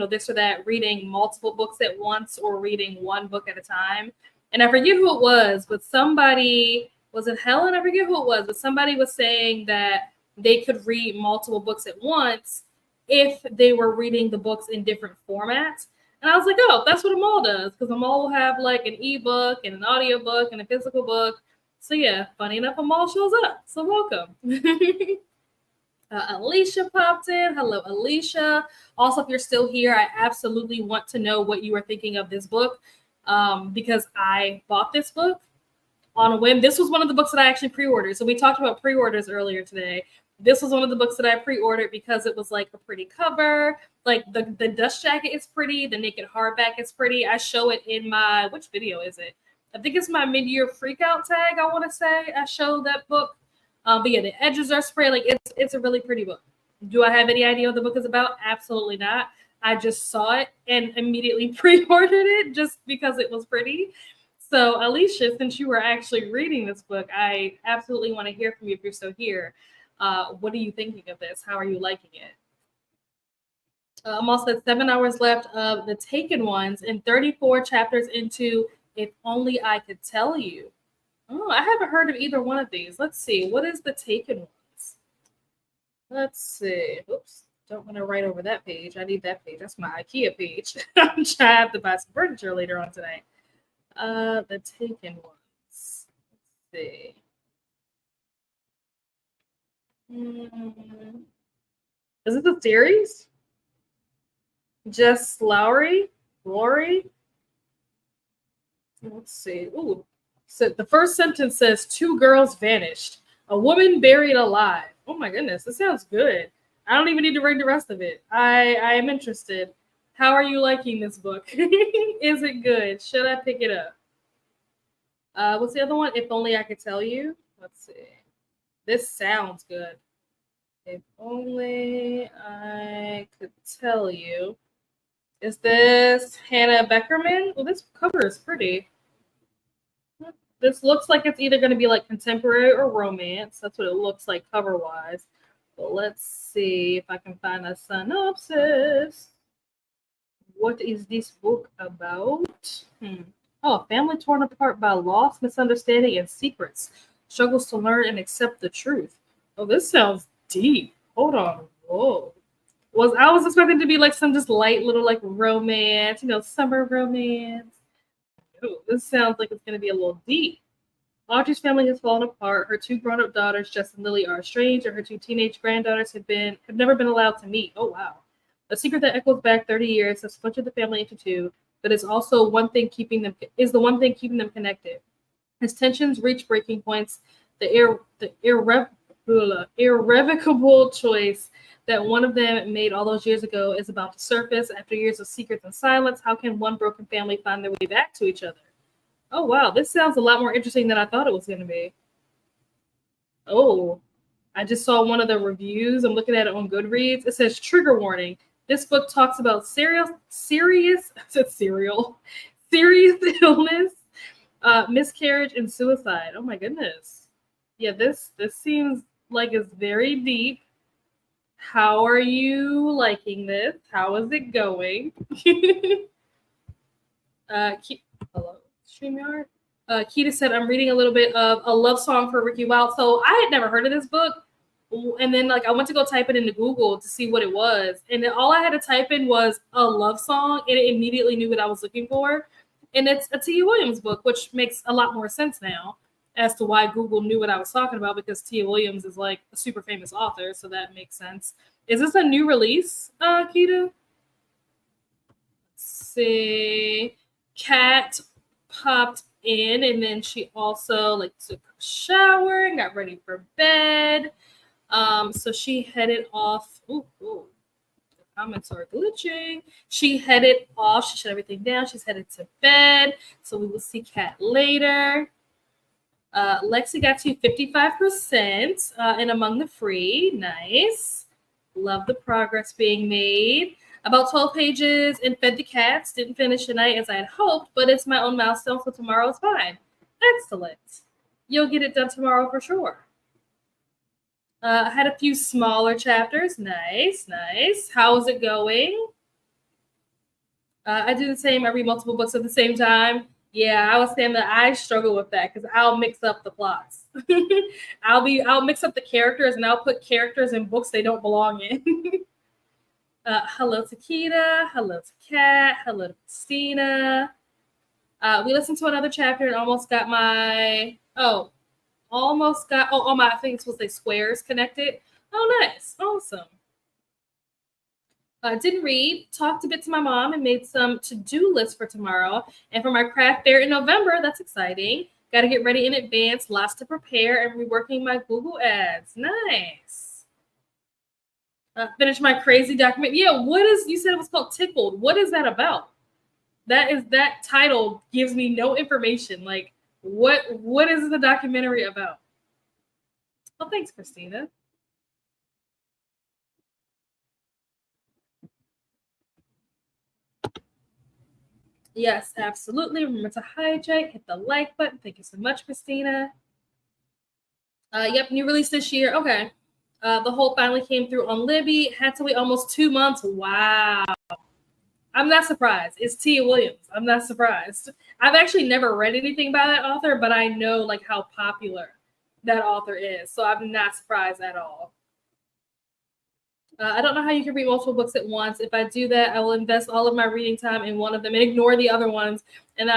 this or that, reading multiple books at once or reading one book at a time? And I forget who it was, but somebody, was it Helen? I forget who it was, but somebody was saying that they could read multiple books at once if they were reading the books in different formats. And I was like, oh, that's what Amal does, because Amal will have like an ebook and an audiobook and a physical book. So yeah, funny enough, Amal shows up. So welcome. Alicia popped in. Hello, Alicia. Also, if you're still here, I absolutely want to know what you are thinking of this book, because I bought this book on a whim. This was one of the books that I actually pre-ordered. So we talked about pre-orders earlier today. This was one of the books that I pre-ordered because it was like a pretty cover. Like the dust jacket is pretty. The naked hardback is pretty. I show it in my, which video is it? I think it's my mid-year freakout tag, I want to say. I showed that book. But yeah, the edges are sprayed. Like it's a really pretty book. Do I have any idea what the book is about? Absolutely not. I just saw it and immediately pre-ordered it just because it was pretty. So Alicia, since you were actually reading this book, I absolutely want to hear from you if you're still here. What are you thinking of this? How are you liking it? I'm also at 7 hours left of The Taken Ones and 34 chapters into If Only I Could Tell You. Oh, I haven't heard of either one of these. Let's see. What is The Taken Ones? Let's see. Oops. Don't want to write over that page. I need that page. That's my IKEA page. I'm trying to have to buy some furniture later on today. The Taken Ones. Let's see. Is this a series? Jess Lowry? Lori? Let's see. Ooh. So the first sentence says 2 girls vanished. A woman buried alive. Oh my goodness, this sounds good. I don't even need to read the rest of it. I am interested. How are you liking this book? Is it good? Should I pick it up? What's the other one? If Only I Could Tell You. Let's see. This sounds good. If Only I Could Tell You. Is this Hannah Beckerman? Well, this cover is pretty. This looks like it's either going to be like contemporary or romance. That's what it looks like cover-wise. But let's see if I can find a synopsis. What is this book about? Oh, a family torn apart by loss, misunderstanding, and secrets. Struggles to learn and accept the truth. Oh, this sounds deep. Hold on. Whoa. I was expecting to be like some just light little like romance, summer romance. Ooh, this sounds like it's going to be a little deep. Audrey's family has fallen apart. Her 2 grown-up daughters, Jess and Lily, are estranged, and her 2 teenage granddaughters have never been allowed to meet. Oh wow! A secret that echoes back 30 years has splintered the family into 2, but is also the one thing keeping them connected. As tensions reach breaking points, the irrevocable choice that one of them made all those years ago is about to surface. After years of secrets and silence, how can one broken family find their way back to each other? Oh, wow. This sounds a lot more interesting than I thought it was going to be. Oh, I just saw one of the reviews. I'm looking at it on Goodreads. It says, trigger warning. This book talks about serious illness, miscarriage, and suicide. Oh, my goodness. Yeah, this seems like it's very deep. How are you liking this? How is it going? Hello, StreamYard. Keita said, I'm reading a little bit of A Love Song for Ricky Wilde. So I had never heard of this book. And then like I went to go type it into Google to see what it was. And then all I had to type in was a love song, and it immediately knew what I was looking for. And it's a Tia Williams book, which makes a lot more sense now as to why Google knew what I was talking about, because Tia Williams is like a super famous author, so that makes sense. Is this a new release, Keita? Let's see. Kat popped in, and then she also like took a shower and got ready for bed. So she headed off. Ooh, the comments are glitching. She headed off. She shut everything down. She's headed to bed. So we will see Kat later. Lexi got to 55% and among the free. Nice. Love the progress being made. About 12 pages and fed the cats. Didn't finish tonight as I had hoped, but it's my own milestone, so tomorrow is fine. Excellent. You'll get it done tomorrow for sure. I had a few smaller chapters. Nice. How's it going? I do the same. I read multiple books at the same time. Yeah, I was saying that I struggle with that because I'll mix up the plots. I'll mix up the characters, and I'll put characters in books they don't belong in. Hello to Keita. Hello to Kat. Hello to Christina. We listened to another chapter and almost got my all my, I think it's supposed to say squares connected. Oh, nice. Awesome. Didn't read, talked a bit to my mom, and made some to-do lists for tomorrow. And for my craft fair in November, that's exciting. Got to get ready in advance, lots to prepare, and reworking my Google ads. Nice. Finish my crazy document. Yeah, you said it was called Tickled. What is that about? That title gives me no information. Like, what is the documentary about? Well, thanks, Christina. Yes, absolutely. Remember to hydrate, hit the like button. Thank you so much, Christina. Yep, new release this year. Okay. The whole finally came through on Libby. Had to wait almost 2 months. Wow. I'm not surprised. It's Tia Williams. I'm not surprised. I've actually never read anything by that author, but I know like how popular that author is. So I'm not surprised at all. I don't know how you can read multiple books at once. If I do that, I will invest all of my reading time in one of them and ignore the other ones. And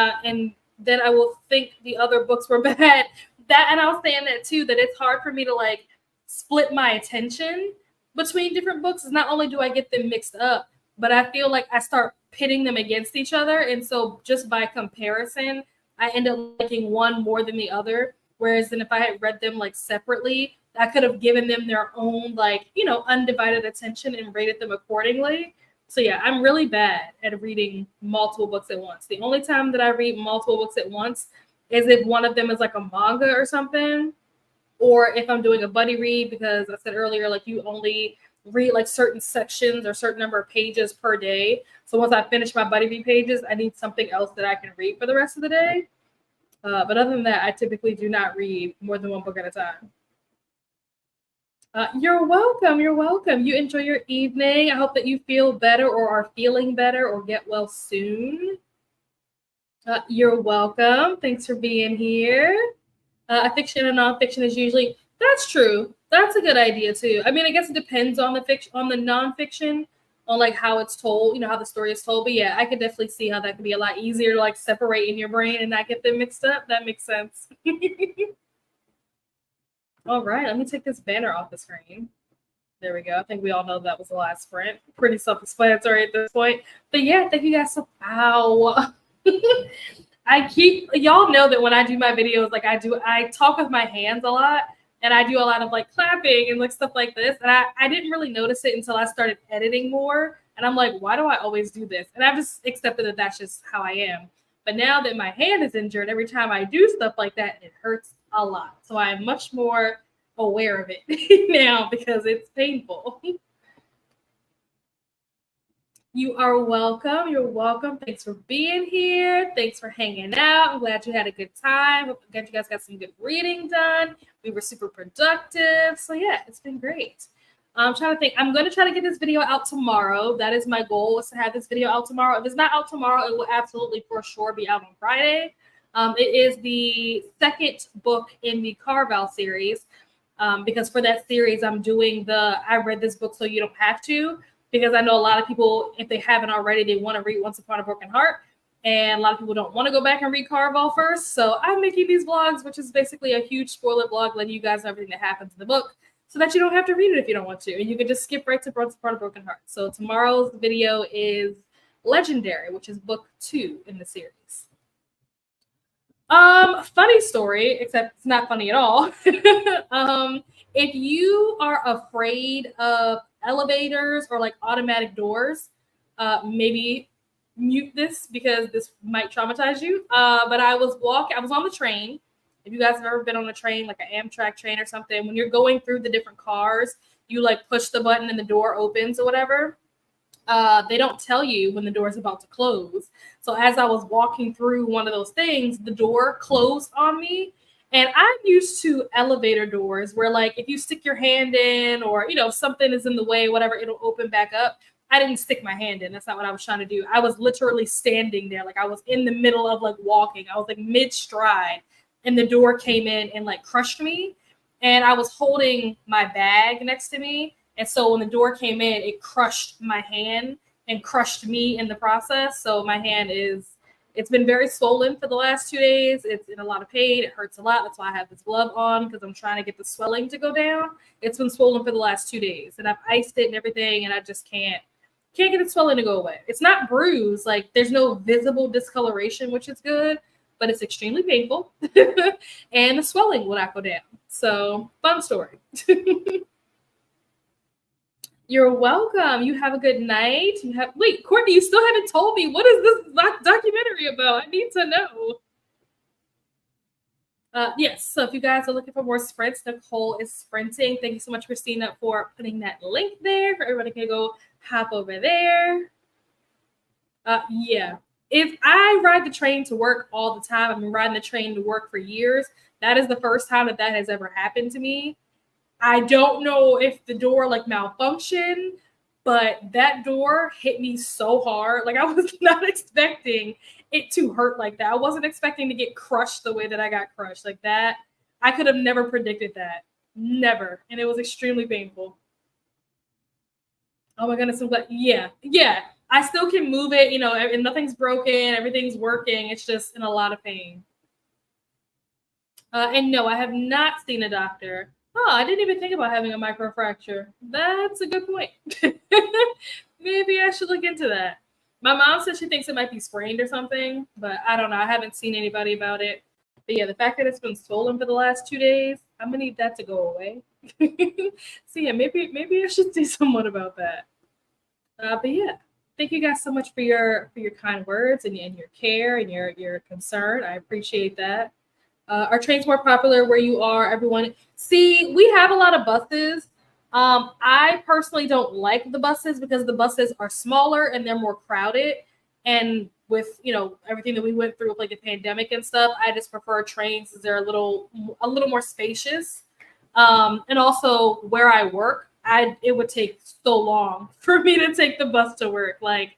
then I will think the other books were bad. And I was saying that too, that it's hard for me to like split my attention between different books. Not only do I get them mixed up, but I feel like I start pitting them against each other. And so just by comparison, I end up liking one more than the other. Whereas then if I had read them like separately, I could have given them their own, like, undivided attention and rated them accordingly. So yeah, I'm really bad at reading multiple books at once. The only time that I read multiple books at once is if one of them is like a manga or something, or if I'm doing a buddy read, because I said earlier, like you only read like certain sections or certain number of pages per day. So once I finish my buddy read pages, I need something else that I can read for the rest of the day. But other than that, I typically do not read more than one book at a time. You're welcome. You're welcome. You enjoy your evening. I hope that you feel better or are feeling better or get well soon. You're welcome. Thanks for being here. Fiction and nonfiction is usually, that's true. That's a good idea too. I mean, I guess it depends on the fiction, on the nonfiction, on like how it's told, how the story is told. But yeah, I could definitely see how that could be a lot easier to like separate in your brain and not get them mixed up. That makes sense. All right, let me take this banner off the screen. There we go. I think we all know that was the last sprint. Pretty self-explanatory at this point. But yeah, thank you guys so. Ow. Y'all know that when I do my videos, like I talk with my hands a lot, and I do a lot of like clapping and like stuff like this. And I didn't really notice it until I started editing more. And I'm like, why do I always do this? And I've just accepted that that's just how I am. But now that my hand is injured, every time I do stuff like that, it hurts a lot. So I am much more aware of it now because it's painful. You are welcome. You're welcome. Thanks for being here. Thanks for hanging out. I'm glad you had a good time. Glad you guys got some good reading done. We were super productive. So yeah, it's been great. I'm trying to think. I'm going to try to get this video out tomorrow. That is my goal, is to have this video out tomorrow. If it's not out tomorrow, it will absolutely for sure be out on Friday. It is the second book in the Carvel series. Because for that series, I'm doing I read this book so you don't have to, because I know a lot of people, if they haven't already, they want to read Once Upon a Broken Heart. And a lot of people don't want to go back and read Carvel first. So I'm making these vlogs, which is basically a huge spoiler vlog, letting you guys know everything that happens in the book so that you don't have to read it if you don't want to. And you can just skip right to Once Upon a Broken Heart. So tomorrow's video is Legendary, which is book 2 in the series. Funny story, except it's not funny at all. If you are afraid of elevators or like automatic doors, maybe mute this because this might traumatize you. But I was on the train. If you guys have ever been on a train, like an Amtrak train or something, when you're going through the different cars, you like push the button and the door opens or whatever. They don't tell you when the door is about to close. So as I was walking through one of those things, the door closed on me. And I'm used to elevator doors where, like, if you stick your hand in or, you know, if something is in the way, whatever, it'll open back up. I didn't stick my hand in. That's not what I was trying to do. I was literally standing there. Like, I was in the middle of, like, walking. I was, like, mid-stride. And the door came in and, like, crushed me. And I was holding my bag next to me. And so when the door came in, it crushed my hand and crushed me in the process. So my hand it's been very swollen for the last 2 days. It's in a lot of pain. It hurts a lot. That's why I have this glove on, because I'm trying to get the swelling to go down. It's been swollen for the last 2 days, and I've iced it and everything, and I just can't get the swelling to go away. It's not bruised. Like, there's no visible discoloration, which is good, but it's extremely painful. And the swelling will not go down. So, fun story. You're welcome. You have a good night. Wait, Courtney, you still haven't told me, what is this documentary about? I need to know. Yes, so if you guys are looking for more sprints, Nicole is sprinting. Thank you so much, Christina, for putting that link there for everybody can go hop over there. Yeah. If I ride the train to work all the time, I've been riding the train to work for years. That is the first time that has ever happened to me. I don't know if the door like malfunctioned, but that door hit me so hard. Like, I was not expecting it to hurt like that. I wasn't expecting to get crushed the way that I got crushed. Like that, I could have never predicted that. Never. And it was extremely painful. Oh my goodness, I'm glad. Yeah. I still can move it, you know, and nothing's broken, everything's working. It's just in a lot of pain. And no, I have not seen a doctor. Oh, I didn't even think about having a microfracture. That's a good point. Maybe I should look into that. My mom said she thinks it might be sprained or something, but I don't know. I haven't seen anybody about it. But yeah, the fact that it's been swollen for the last 2 days, I'm gonna need that to go away. So yeah, maybe I should see someone about that. But yeah, thank you guys so much for your kind words and your care and your concern. I appreciate that. Are trains more popular where you are, everyone? See, we have a lot of buses. I personally don't like the buses because the buses are smaller and they're more crowded. And with, you know, everything that we went through with like the pandemic and stuff, I just prefer trains because they're a little more spacious. And also where I work, it would take so long for me to take the bus to work. Like,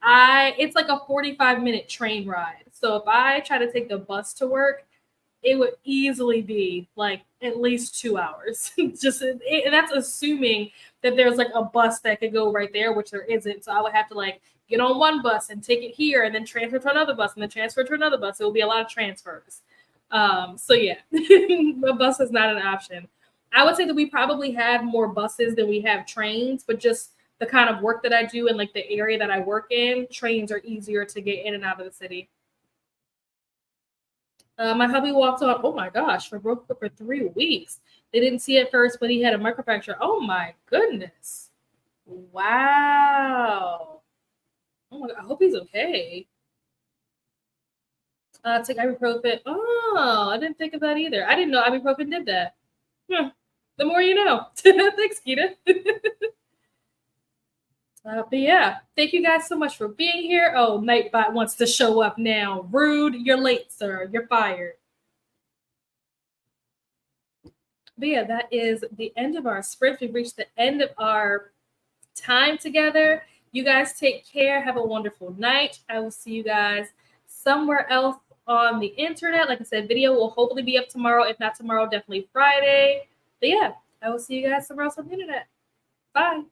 it's like a 45-minute train ride. So if I try to take the bus to work, it would easily be like at least 2 hours. And that's assuming that there's like a bus that could go right there, which there isn't. So I would have to like get on one bus and take it here and then transfer to another bus and then transfer to another bus. It will be a lot of transfers. So yeah, a bus is not an option. I would say that we probably have more buses than we have trains, but just the kind of work that I do and like the area that I work in, trains are easier to get in and out of the city. My hubby walked on, oh my gosh, for 3 weeks. They didn't see it first, but he had a microfracture. Oh my goodness. Wow. Oh my God, I hope he's okay. Take ibuprofen. Oh, I didn't think of that either. I didn't know ibuprofen did that. The more you know. Thanks, Keita. But yeah, thank you guys so much for being here. Oh, Nightbot wants to show up now. Rude, you're late, sir. You're fired. But yeah, that is the end of our sprint. We've reached the end of our time together. You guys take care. Have a wonderful night. I will see you guys somewhere else on the internet. Like I said, video will hopefully be up tomorrow. If not tomorrow, definitely Friday. But yeah, I will see you guys somewhere else on the internet. Bye.